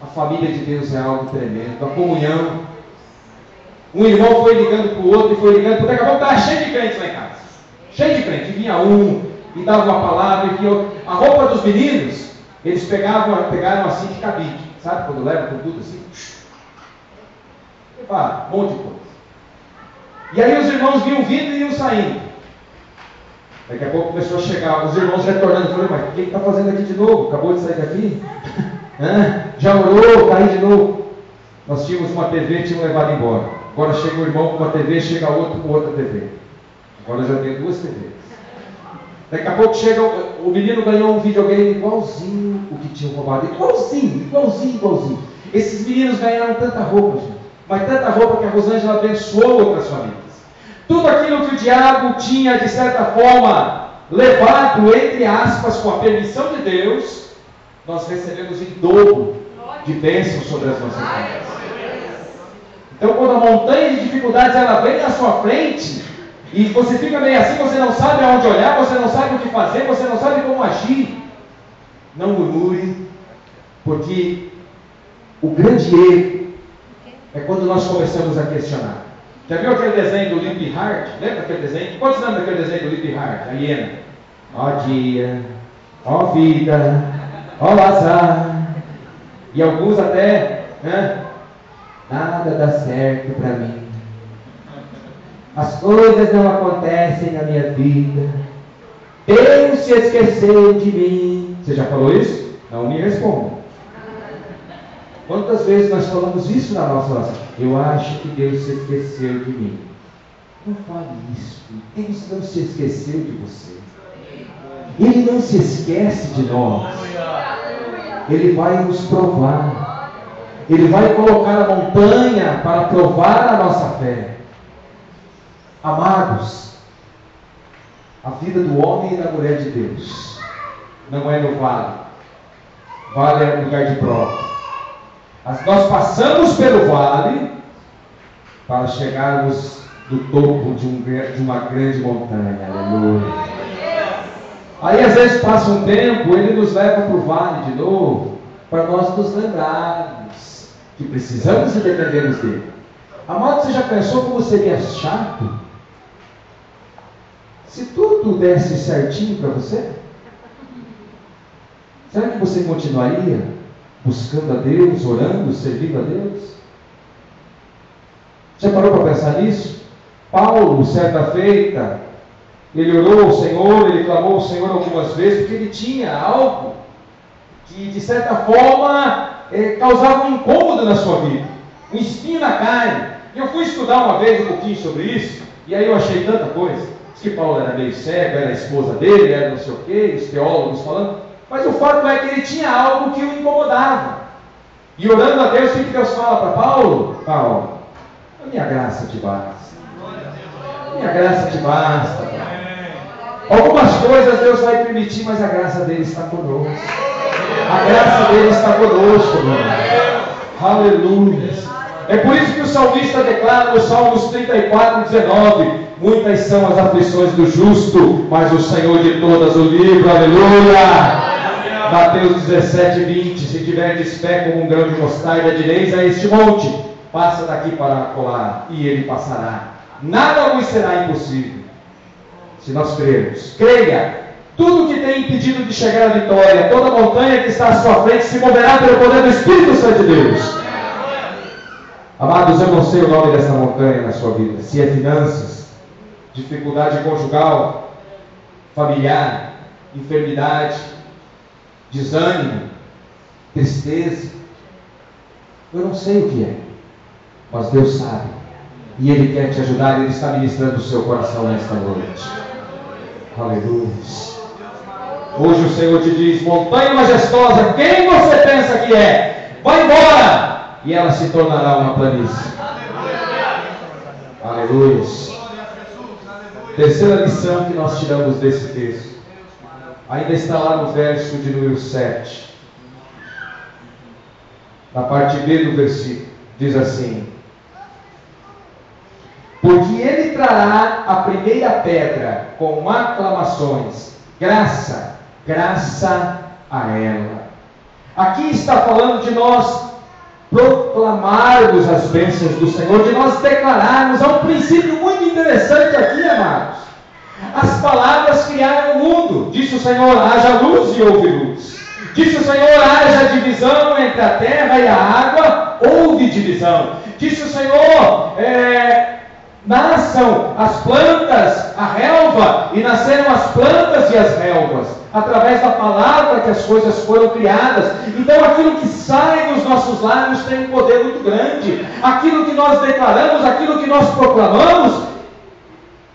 A família de Deus é algo tremendo, a comunhão. Um irmão foi ligando para o outro e foi ligando, porque daqui a pouco estava cheio de crentes lá em casa. Cheio de crentes. E vinha um, e dava uma palavra, e vinha outro. A roupa dos meninos, eles pegaram assim de cabide. Sabe quando leva com tudo assim? Epa, um monte de coisa. E aí os irmãos vinham vindo e iam saindo. Daqui a pouco começou a chegar, os irmãos retornando. Eu falei, mas o que está fazendo aqui de novo? Acabou de sair daqui? Já orou, caiu de novo. Nós tínhamos uma TV, tínhamos levado embora. Agora chega o irmão com uma TV, chega outro com outra TV. Agora já tenho 2 TVs. Daqui a pouco chega, o menino ganhou um videogame igualzinho o que tinham roubado. Igualzinho. Esses meninos ganharam tanta roupa, gente. Mas tanta roupa que a Rosângela abençoou outras famílias. Tudo aquilo que o diabo tinha, de certa forma, levado, entre aspas, com a permissão de Deus, nós recebemos em dobro de bênçãos sobre as nossas vidas. Então, quando a montanha de dificuldades ela vem à sua frente, e você fica meio assim, você não sabe aonde olhar, você não sabe o que fazer, você não sabe como agir, não murmure, porque o grande erro é quando nós começamos a questionar. Já viu aquele desenho do Lip Hart? Lembra aquele desenho? Quantos lembram daquele desenho do Lip Hart? A hiena. Ó dia, ó vida, ó azar. E alguns até, nada dá certo para mim. As coisas não acontecem na minha vida. Deus se esqueceu de mim. Você já falou isso? Não me responda. Quantas vezes nós falamos isso na nossa oração? Eu acho que Deus se esqueceu de mim. Não fale isso. Deus não se esqueceu de você. Ele não se esquece de nós. Ele vai nos provar. Ele vai colocar a montanha para provar a nossa fé. Amados, a vida do homem e da mulher de Deus não é no vale. Vale é lugar de prova. Nós passamos pelo vale para chegarmos do topo de uma grande montanha. Aleluia. Aí às vezes passa um tempo, ele nos leva para o vale de novo, para nós nos lembrarmos que precisamos e dependemos dele. Amado, você já pensou como seria chato se tudo desse certinho para você? Será que você continuaria buscando a Deus, orando, servindo a Deus? Já parou para pensar nisso? Paulo, certa feita, ele orou ao Senhor, ele clamou ao Senhor algumas vezes, porque ele tinha algo que, de certa forma, causava um incômodo na sua vida, um espinho na carne. E eu fui estudar uma vez um pouquinho sobre isso, e aí eu achei tanta coisa. Diz que Paulo era meio cego, era a esposa dele, era não sei o quê, os teólogos falando. Mas o fato é que ele tinha algo que o incomodava. E orando a Deus, o que Deus fala para Paulo? Paulo, a minha graça te basta. A minha graça te basta. Algumas coisas Deus vai permitir, mas a graça dele está conosco. A graça dele está conosco, meu irmão. Aleluia. É por isso que o salmista declara no Salmos 34:19: muitas são as aflições do justo, mas o Senhor de todas o livra. Aleluia. Mateus 17:20: se tiverdes fé como um grão de mostarda, direis a este monte: passa daqui para acolá, e ele passará. Nada vos será impossível. Se nós crermos, creia. Tudo que tem impedido de chegar à vitória, toda montanha que está à sua frente, se moverá pelo poder do Espírito Santo de Deus. Amados, eu não sei o nome dessa montanha na sua vida. Se é finanças, dificuldade conjugal, familiar, enfermidade, desânimo, tristeza. Eu não sei o que é, mas Deus sabe. E Ele quer te ajudar, Ele está ministrando o seu coração nesta noite. Aleluia. Hoje o Senhor te diz: montanha majestosa, quem você pensa que é? Vai embora! E ela se tornará uma planície. Aleluia. Terceira lição que nós tiramos desse texto: Ainda está lá no verso de número 7. Na parte B do versículo, diz assim: porque ele trará a primeira pedra com aclamações, graça, graça a ela. Aqui está falando de nós proclamarmos as bênçãos do Senhor, de nós declararmos. Há um princípio muito interessante aqui, amados. As palavras criaram o mundo. Disse o Senhor: haja luz e houve luz. Disse o Senhor: haja divisão entre a terra e a água, houve divisão. Disse o Senhor: nasçam as plantas, a relva, e nasceram as plantas e as relvas, através da palavra que as coisas foram criadas. Então aquilo que sai dos nossos lábios tem um poder muito grande. Aquilo que nós declaramos, aquilo que nós proclamamos,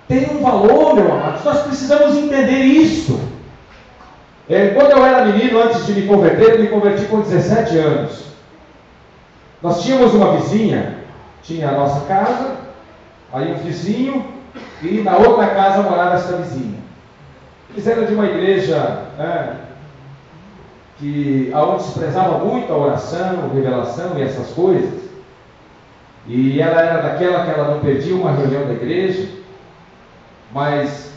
tem um valor, meu amado. Nós precisamos entender isso. Quando eu era menino, antes de me converter, eu me converti com 17 anos. Nós tínhamos uma vizinha, tinha a nossa casa, aí um vizinho, e na outra casa morava essa vizinha. Eles eram de uma igreja onde se prezava muito a oração, a revelação e essas coisas. E ela era daquela que ela não perdia uma reunião da igreja, mas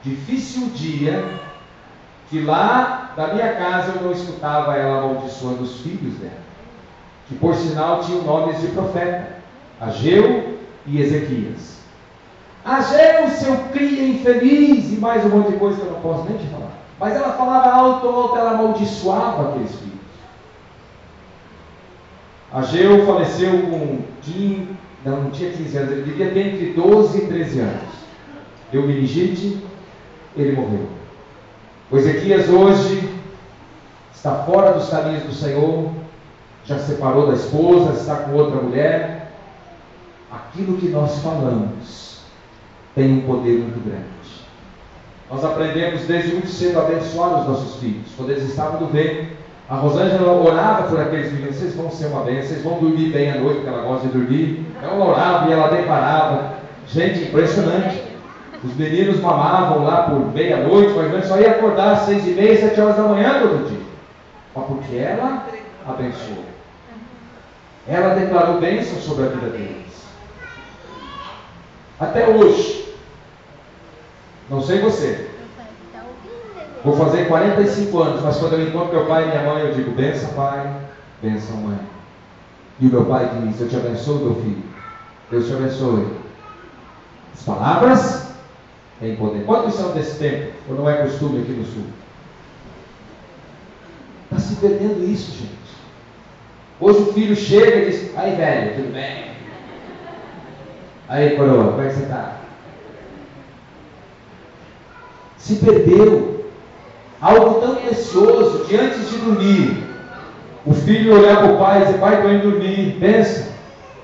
difícil o dia que lá da minha casa eu não escutava ela amaldiçoando os filhos dela, que por sinal tinham nomes de profeta: Ageu e Ezequias. Ageu, seu cria infeliz, e mais um monte de coisa que eu não posso nem te falar. Mas ela falava alto, ela amaldiçoava aqueles filhos. Ageu faleceu não tinha 15 anos, ele devia ter entre 12 e 13 anos. Deu meningite, ele morreu. O Ezequias hoje está fora dos caminhos do Senhor, já se separou da esposa, está com outra mulher. Aquilo que nós falamos tem um poder muito grande. Nós aprendemos desde muito cedo a abençoar os nossos filhos. Quando eles estavam no ventre, a Rosângela orava por aqueles meninos: vocês vão ser uma bênção, vocês vão dormir bem à noite, porque ela gosta de dormir. Ela orava e ela declarava. Gente, impressionante. Os meninos mamavam lá por meia-noite, mas não só ia acordar às 6h30, 7 horas da manhã todo dia. Mas porque ela abençoou. Ela declarou bênção sobre a vida deles. Até hoje, não sei você, vou fazer 45 anos, mas quando eu encontro meu pai e minha mãe, eu digo: benção pai, benção mãe. E o meu pai diz: eu te abençoo, meu filho, Deus te abençoe. As palavras têm poder. Quantos são desse tempo, ou não é costume aqui no sul? Está se perdendo isso, gente. Hoje o filho chega e diz: aí velho, tudo bem? Aí coroa, como é que você está? Se perdeu algo tão precioso que antes de dormir, o filho olhar para o pai e dizer: pai, estou indo dormir, benção,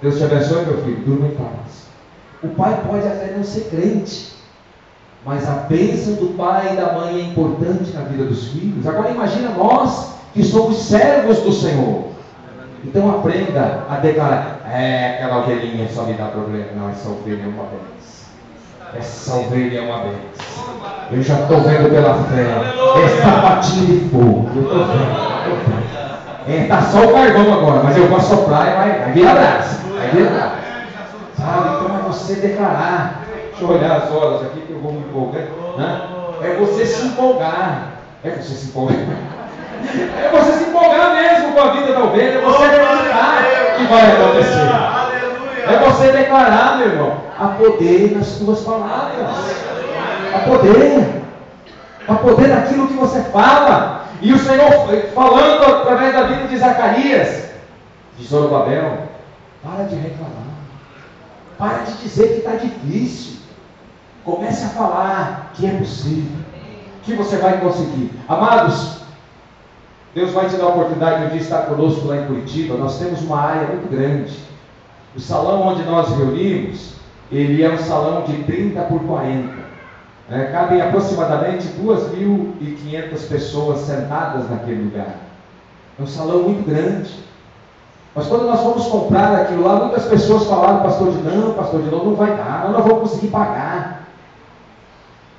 Deus te abençoe, meu filho, durma em paz. O pai pode até não ser crente, mas a bênção do pai e da mãe é importante na vida dos filhos. Agora imagina nós que somos servos do Senhor. Então aprenda a declarar: aquela ovelhinha só me dá problema. Não, essa ovelha é uma bênção. Essa ovelha é uma bênção. Eu já estou vendo pela fé. É sapatinho de fogo. Eu estou vendo. Está só o carvão agora, mas eu vou soprar e vai virar braço. Vai virar braço. Sabe? Então é você declarar. Deixa eu olhar as horas aqui que eu vou me empolgar. Né? É você se empolgar. É você se empolgar. É você se empolgar mesmo com a vida da ovelha. É você acreditar que vai acontecer. É você declarar, meu irmão. Há poder nas tuas palavras. Há poder. Há poder naquilo que você fala. E o Senhor falando através da vida de Zacarias, de Zorobabel: para de reclamar. Para de dizer que está difícil. Comece a falar que é possível, que você vai conseguir. Amados, Deus vai te dar a oportunidade de um dia estar conosco lá em Curitiba. Nós temos uma área muito grande. O salão onde nós reunimos, ele é um salão de 30 por 40. Cabem aproximadamente 2.500 pessoas sentadas naquele lugar. É um salão muito grande. Mas quando nós fomos comprar aquilo lá, muitas pessoas falaram: pastor, não vai dar, nós não vamos conseguir pagar.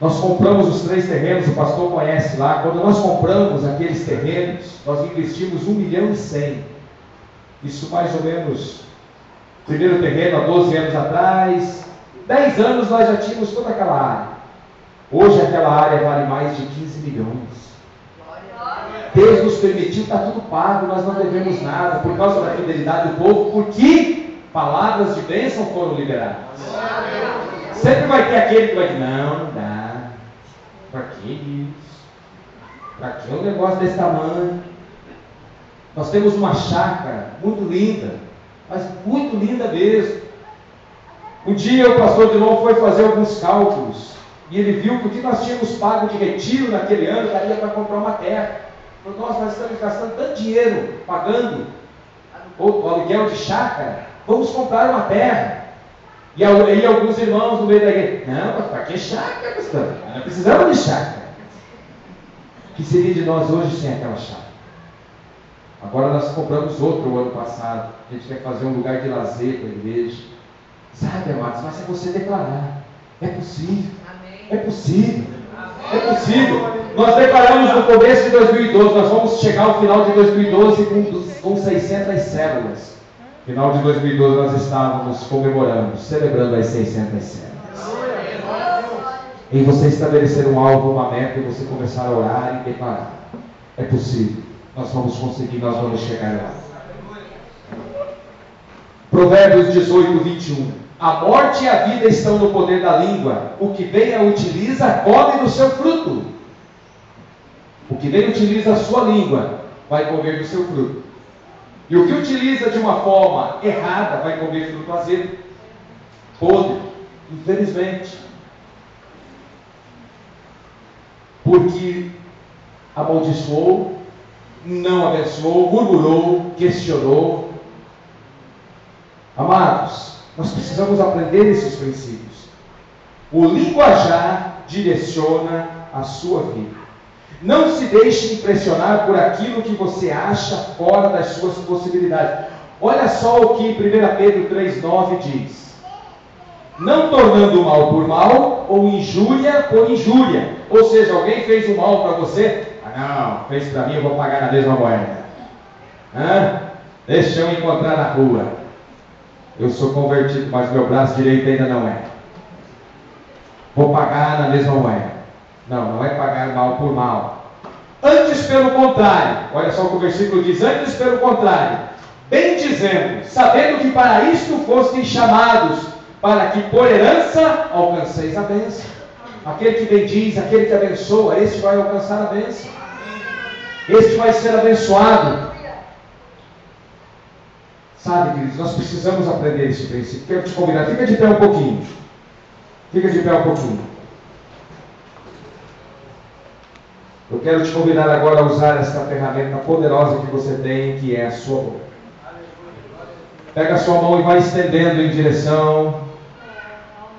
Nós compramos os 3 terrenos, o pastor conhece lá. Quando nós compramos aqueles terrenos, nós investimos 1.100.000. Isso mais ou menos, primeiro terreno há 12 anos atrás. 10 anos nós já tínhamos toda aquela área. Hoje aquela área vale mais de 15 milhões. Deus nos permitiu, está tudo pago, nós não devemos nada, por causa da fidelidade do povo, porque palavras de bênção foram liberadas. Sempre vai ter aquele que vai dizer, não dá. Para que isso? Para que um negócio desse tamanho? Nós temos uma chácara muito linda, mas muito linda mesmo. Um dia o pastor Dilon foi fazer alguns cálculos, e ele viu que o que nós tínhamos pago de retiro naquele ano daria para comprar uma terra. Falou, nós estamos gastando tanto dinheiro pagando o aluguel de chácara, vamos comprar uma terra. E aí alguns irmãos no meio da igreja, não, mas para que chácara, pastor? Não precisamos de chácara. O que seria de nós hoje sem aquela chácara? Agora nós compramos outro o ano passado. A gente quer fazer um lugar de lazer para a igreja. Sabe, amados, mas é você declarar. É possível. Amém. É possível. Amém. É possível. Nós declaramos no começo de 2012, nós vamos chegar ao final de 2012 com 600 células. No final de 2012 nós estávamos comemorando, celebrando as 600 células. E você estabelecer um alvo, uma meta, e você começar a orar e declarar. É possível. Nós vamos conseguir, nós vamos chegar lá. Provérbios 18:21. A morte e a vida estão no poder da língua. O que bem a utiliza, come do seu fruto. O que bem utiliza a sua língua, vai comer do seu fruto. E o que utiliza de uma forma errada, vai comer fruto azedo, podre, infelizmente. Porque amaldiçoou, não abençoou, murmurou, questionou. Amados, nós precisamos aprender esses princípios. O linguajar direciona a sua vida. Não se deixe impressionar por aquilo que você acha fora das suas possibilidades. Olha só o que 1 Pedro 3,9 diz. Não tornando o mal por mal, ou injúria por injúria. Ou seja, alguém fez o mal para você. Ah não, fez para mim, eu vou pagar na mesma moeda. Deixa eu encontrar na rua. Eu sou convertido, mas meu braço direito ainda não é. Vou pagar na mesma moeda. Não, não é pagar mal por mal. Antes pelo contrário, olha só o que o versículo diz, antes pelo contrário, bem dizendo, sabendo que para isto fostem chamados, para que por herança alcanceis a bênção. Aquele que bendiz, aquele que abençoa, este vai alcançar a bênção. Este vai ser abençoado. Sabe, queridos, nós precisamos aprender esse princípio. Quero te convidar, fica de pé um pouquinho. Fica de pé um pouquinho. Eu quero te convidar agora a usar essa ferramenta poderosa que você tem, que é a sua boca. Pega a sua mão e vai estendendo em direção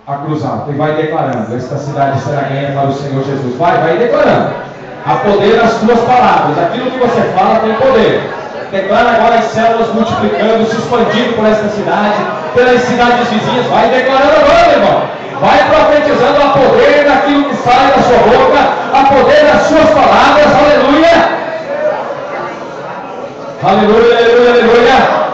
à cruz alta e vai declarando: esta cidade será ganha para o Senhor Jesus. Vai declarando. Há poder nas tuas palavras. Aquilo que você fala tem poder. Declara agora as células multiplicando, se expandindo por esta cidade, pelas cidades vizinhas. Vai declarando agora, meu irmão. Vai profetizando a poder daquilo que sai da sua boca, a poder das suas palavras. Aleluia! Aleluia, aleluia, aleluia!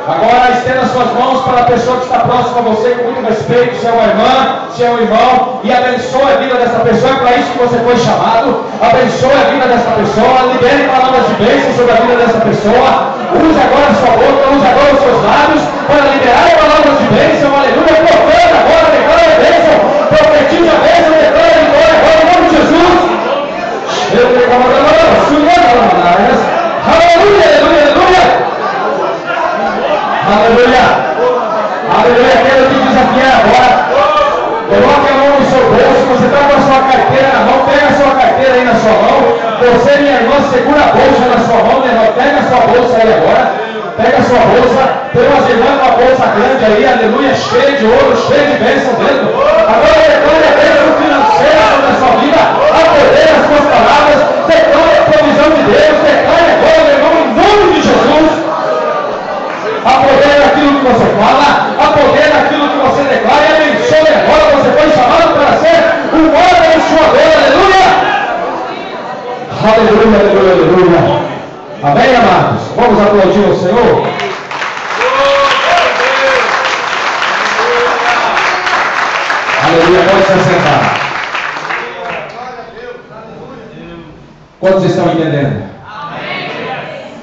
Agora estenda suas mãos para a pessoa que está próxima a você com muito respeito, se é uma irmã, se é um irmão, e abençoe a vida dessa pessoa. É para isso que você foi chamado. Abençoe a vida dessa pessoa, libere palavras de bênção sobre a vida dessa pessoa. Use agora a sua boca, use agora os seus lábios para liberar palavras de bênção. Aleluia! Proclame agora, declara a bênção, profetiza a bênção, declara a vitória agora em nome de Jesus. Aleluia, aleluia, aleluia! Aleluia! Aleluia! Quero te desafiar agora. Coloque a mão no seu bolso. Você está com a sua carteira na mão. Pega a sua carteira aí na sua mão. Você, minha irmã, segura a bolsa na sua mão, minha irmã. Pega a sua bolsa aí agora. Pega a sua bolsa. Tem umas irmãs com a bolsa grande aí. Aleluia! Cheia de ouro, cheia de bênção dentro. Agora declare a bênção financeira sobre a sua vida. A poder as suas palavras. Declare a provisão de Deus. Declare agora, meu irmão, em nome de Jesus. A poder daquilo que você fala, a poder daquilo que você declara, e abençoe agora. Você foi chamado para ser um Aleluia, aleluia, aleluia. Amém, amados? Vamos aplaudir ao Senhor? Aleluia, pode se assentar. Quantos estão entendendo? Amém.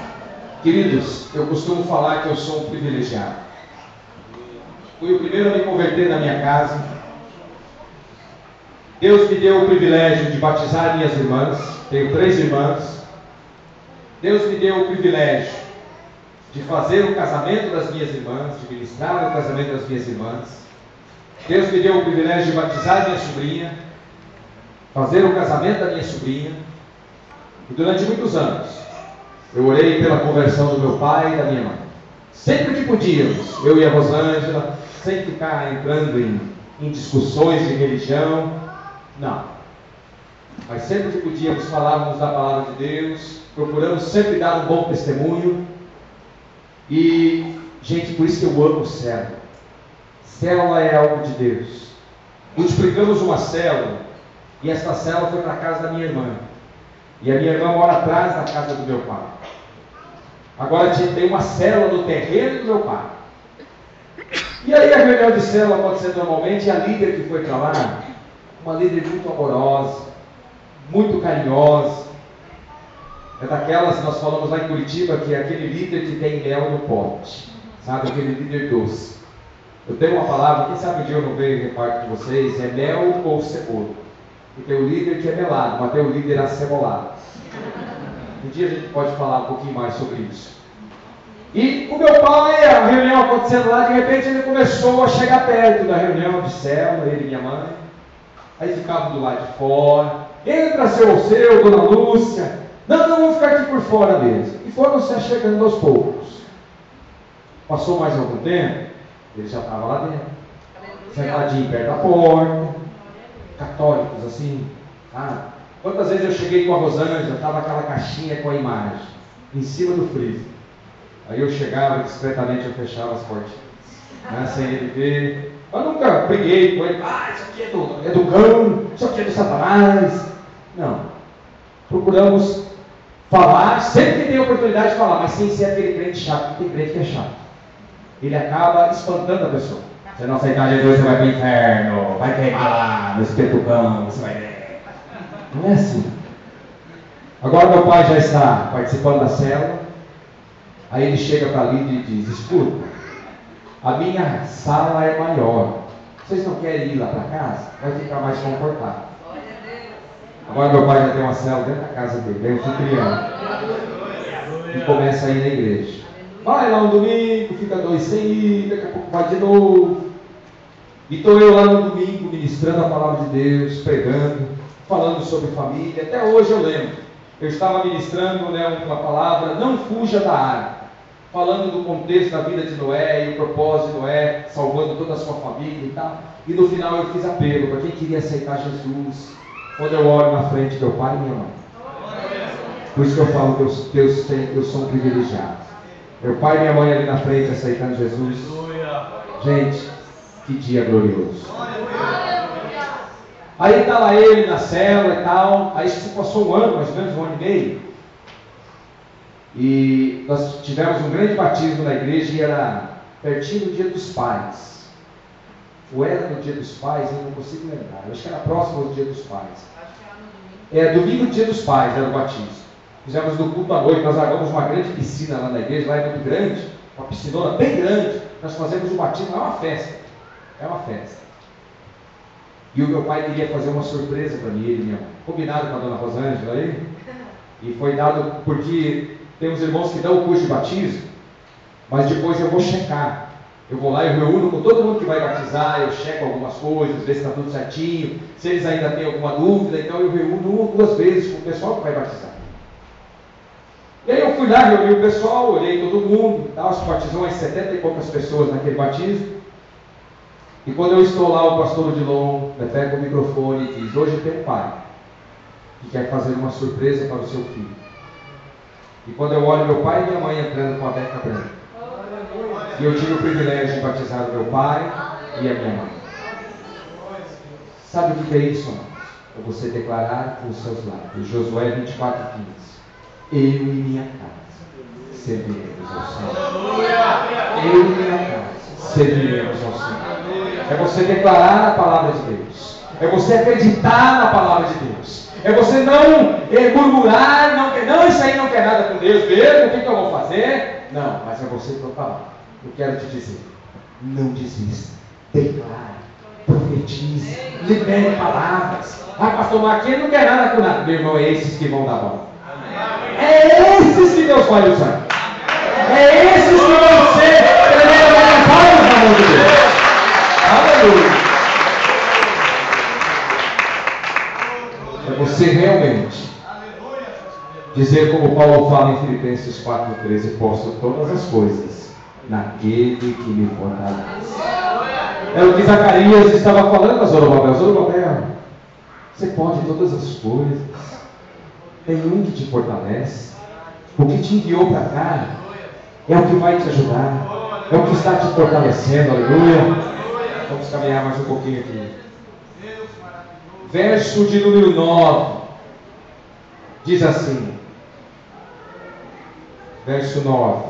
Queridos, eu costumo falar que eu sou um privilegiado. Fui o primeiro a me converter na minha casa. Deus me deu o privilégio de batizar minhas irmãs. Tenho 3 irmãs. Deus me deu o privilégio de fazer o casamento das minhas irmãs, de ministrar o casamento das minhas irmãs. Deus me deu o privilégio de batizar minha sobrinha, fazer o casamento da minha sobrinha. E durante muitos anos, eu orei pela conversão do meu pai e da minha mãe. Sempre que podíamos, eu e a Rosângela, sem ficar entrando em discussões de religião, não. Mas sempre que podíamos, falávamos da palavra de Deus, procuramos sempre dar um bom testemunho. E, gente, por isso que eu amo célula. Célula é algo de Deus. Multiplicamos uma célula, e esta célula foi para a casa da minha irmã. E a minha irmã mora atrás da casa do meu pai. Agora tem uma célula no terreno do meu pai. E aí a reunião de célula pode ser normalmente, a líder que foi para lá, uma líder muito amorosa, muito carinhosa. É daquelas que nós falamos lá em Curitiba, que é aquele líder que tem mel no pote. Sabe, aquele líder doce. Eu tenho uma palavra, quem sabe um dia eu não vejo em reparto de vocês, é mel ou cebola. E tem o líder que é melado, mas tem o líder acebolado. Um dia a gente pode falar um pouquinho mais sobre isso. E o meu pai, a reunião acontecendo lá, de repente ele começou a chegar perto da reunião de célula, ele e minha mãe. Aí ficavam do lado de fora. Entra, seu, dona Lúcia. Não, vamos ficar aqui por fora mesmo. E foram se chegando aos poucos. Passou mais algum tempo, ele já estava lá dentro. Sentadinho perto da porta. Católicos assim, ah, quantas vezes eu cheguei com a Rosângela, estava aquela caixinha com a imagem, em cima do freezer. Aí eu chegava discretamente, eu fechava as portinhas, né, sem ele ver. Eu nunca briguei com ele, isso aqui é do cão, isso aqui é do Satanás. Não. Procuramos falar, sempre que tem oportunidade de falar, mas sem ser aquele crente chato, porque tem crente que é chato. Ele acaba espantando a pessoa. Se não aceitar Jesus, você vai para o inferno, vai queimar lá no espeto cão, você vai ver. Não é assim. Agora meu pai já está participando da célula. Aí ele chega para ali e diz: escuta, a minha sala é maior. Vocês não querem ir lá para casa? Vai ficar mais confortável. Agora meu pai já tem uma célula dentro da casa dele, é anfitrião. E começa a ir na igreja. Vai lá um domingo, fica 2 sem ir, daqui a pouco vai de novo. E estou eu lá no domingo ministrando a palavra de Deus, pregando, falando sobre família. Até hoje eu lembro. Eu estava ministrando uma palavra, não fuja da área. Falando do contexto da vida de Noé e o propósito de Noé, salvando toda a sua família e tal. E no final eu fiz apelo para quem queria aceitar Jesus. Quando eu olho na frente do meu pai e minha mãe. Por isso que eu falo que eu sou um privilegiado. Meu pai e minha mãe ali na frente aceitando Jesus. Gente, que dia glorioso. Aí está lá ele na célula e tal. Aí se passou um ano, mais ou menos 1 ano e meio. E nós tivemos um grande batismo na igreja e era pertinho do dia dos pais. Ou era no dia dos pais, eu não consigo lembrar. Eu acho que era próximo ao dia dos pais. Domingo, dia dos pais, era o batismo. Fizemos no culto à noite, nós largamos uma grande piscina lá na igreja, lá é muito grande, uma piscinona bem grande. Nós fazemos o batismo, é uma festa. É uma festa. E o meu pai queria fazer uma surpresa para mim, ele e minha mãe. Combinado com a dona Rosângela aí. E foi dado porque tem uns irmãos que dão o curso de batismo, mas depois eu vou checar. Eu vou lá, eu reúno com todo mundo que vai batizar, eu checo algumas coisas, ver se está tudo certinho, se eles ainda têm alguma dúvida, então eu reúno 1 ou 2 vezes com o pessoal que vai batizar. E aí eu fui lá, reuni o pessoal, olhei todo mundo, se batizou umas 70 e poucas pessoas naquele batismo. E quando eu estou lá, o pastor Odilon pega o microfone e diz: hoje tem um pai que quer fazer uma surpresa para o seu filho. E quando eu olho meu pai e minha mãe entrando com a beca branca, e eu tive o privilégio de batizar o meu pai e a minha mãe. Sabe o que é isso, irmãos? para você declarar com os seus lábios. Josué 24:15. Eu e minha casa serviremos ao Senhor. Eu e minha casa serviremos ao Senhor. É você declarar a palavra de Deus. É você acreditar na palavra de Deus. É você não murmurar, não, isso aí não quer nada com Deus mesmo, o que eu vou fazer? Não, mas é você proclamar. Eu quero te dizer, não desista, declare, profetize, libere palavras. Ah, pastor, mas aqui não quer nada com nada. Meu irmão, é esses que vão dar bola. É esses que Deus vai usar. É esses que vão ser levantados na mão de Deus. Aleluia. É você realmente dizer como Paulo fala em Filipenses 4:13, posso todas as coisas naquele que me fortalece. É o que Zacarias estava falando a Zorobabel. Zorobabel, você pode todas as coisas. Tem um que te fortalece. O que te enviou para cá é o que vai te ajudar. É o que está te fortalecendo. Aleluia. Vamos caminhar mais um pouquinho aqui. Verso de número 9. Diz assim. Verso 9.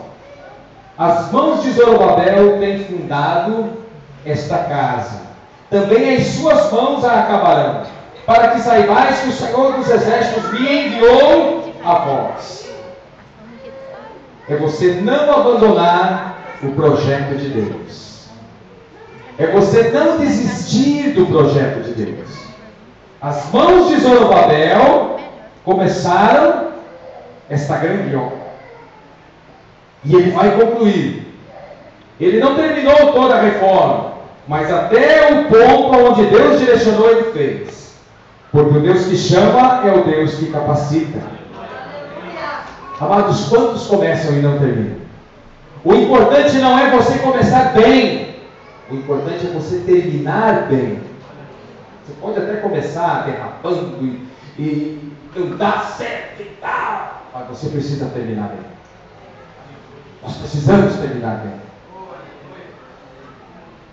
As mãos de Zorobabel têm fundado esta casa. Também as suas mãos a acabarão. Para que saibais que o Senhor dos Exércitos me enviou a vós. É você não abandonar o projeto de Deus. É você não desistir do projeto de Deus. As mãos de Zorobabel começaram esta grande obra. E ele vai concluir. Ele não terminou toda a reforma, mas até o ponto onde Deus direcionou, ele fez. Porque o Deus que chama é o Deus que capacita. Amados, quantos começam e não terminam? O importante não é você começar bem. O importante é você terminar bem. Você pode até começar derrapando e andar certo e tal, mas você precisa terminar bem. Nós precisamos terminar bem.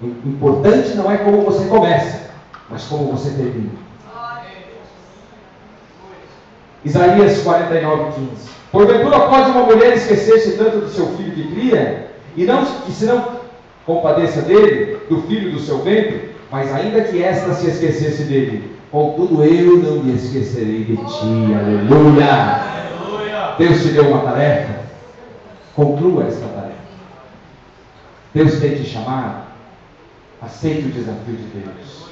O importante não é como você começa, mas como você termina. Isaías 49:15. Porventura pode uma mulher esquecer-se tanto do seu filho que cria, e se não compadeça dele, do filho do seu ventre, mas ainda que esta se esquecesse dele, contudo eu não me esquecerei de ti. Aleluia! Deus te deu uma tarefa, conclua esta tarefa. Deus tem te chamado, aceite o desafio de Deus.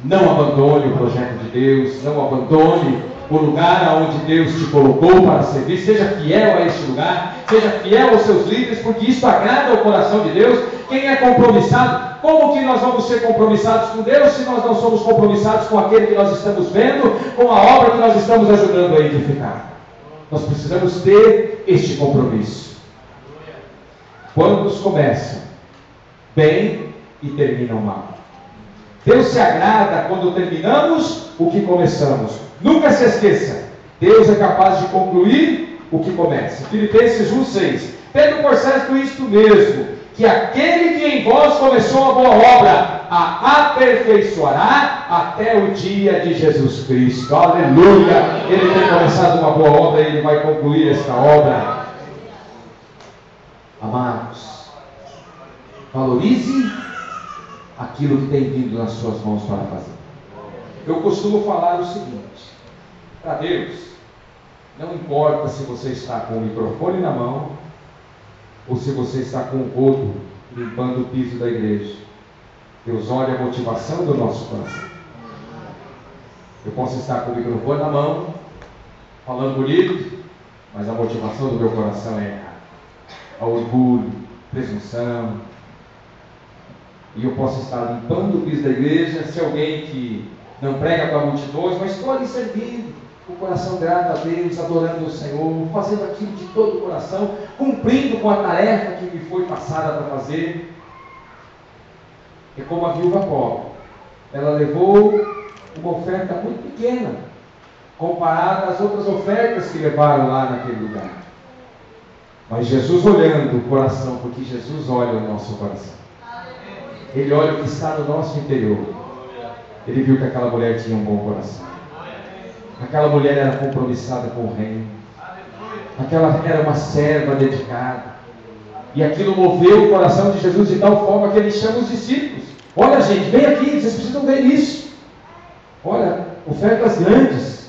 Não abandone o projeto de Deus, não abandone o lugar onde Deus te colocou para servir. Seja fiel a este lugar, seja fiel aos seus líderes, porque isso agrada o coração de Deus. Quem é compromissado, como que nós vamos ser compromissados com Deus se nós não somos compromissados com aquele que nós estamos vendo, com a obra que nós estamos ajudando a edificar? Nós precisamos ter este compromisso. Quantos começam bem e terminam mal? Deus se agrada quando terminamos o que começamos. Nunca se esqueça, Deus é capaz de concluir o que começa. Filipenses 1:6. Tendo por certo isto mesmo, que aquele que em vós começou a boa obra, a aperfeiçoará até o dia de Jesus Cristo. Aleluia! Ele tem começado uma boa obra e ele vai concluir esta obra. Amados, valorize aquilo que tem vindo nas suas mãos para fazer. Eu costumo falar o seguinte: para Deus, não importa se você está com o microfone na mão ou se você está com o rodo limpando o piso da igreja. Deus olha a motivação do nosso coração. Eu posso estar com o microfone na mão, falando bonito, mas a motivação do meu coração é errada. Há orgulho, presunção. E eu posso estar limpando o piso da igreja, se alguém que não prega para multidões, mas estou ali servindo, com o coração grato a Deus, adorando o Senhor, fazendo aquilo de todo o coração, cumprindo com a tarefa que me foi passada para fazer. É como a viúva pobre. Ela levou uma oferta muito pequena, comparada às outras ofertas que levaram lá naquele lugar. Mas Jesus olhando o coração, porque Jesus olha o nosso coração. Ele olha o que está no nosso interior. Ele viu que aquela mulher tinha um bom coração. Aquela mulher era compromissada com o reino. Aquela era uma serva dedicada. E aquilo moveu o coração de Jesus de tal forma que ele chama os discípulos. Olha, gente, vem aqui, vocês precisam ver isso. Olha, ofertas grandes.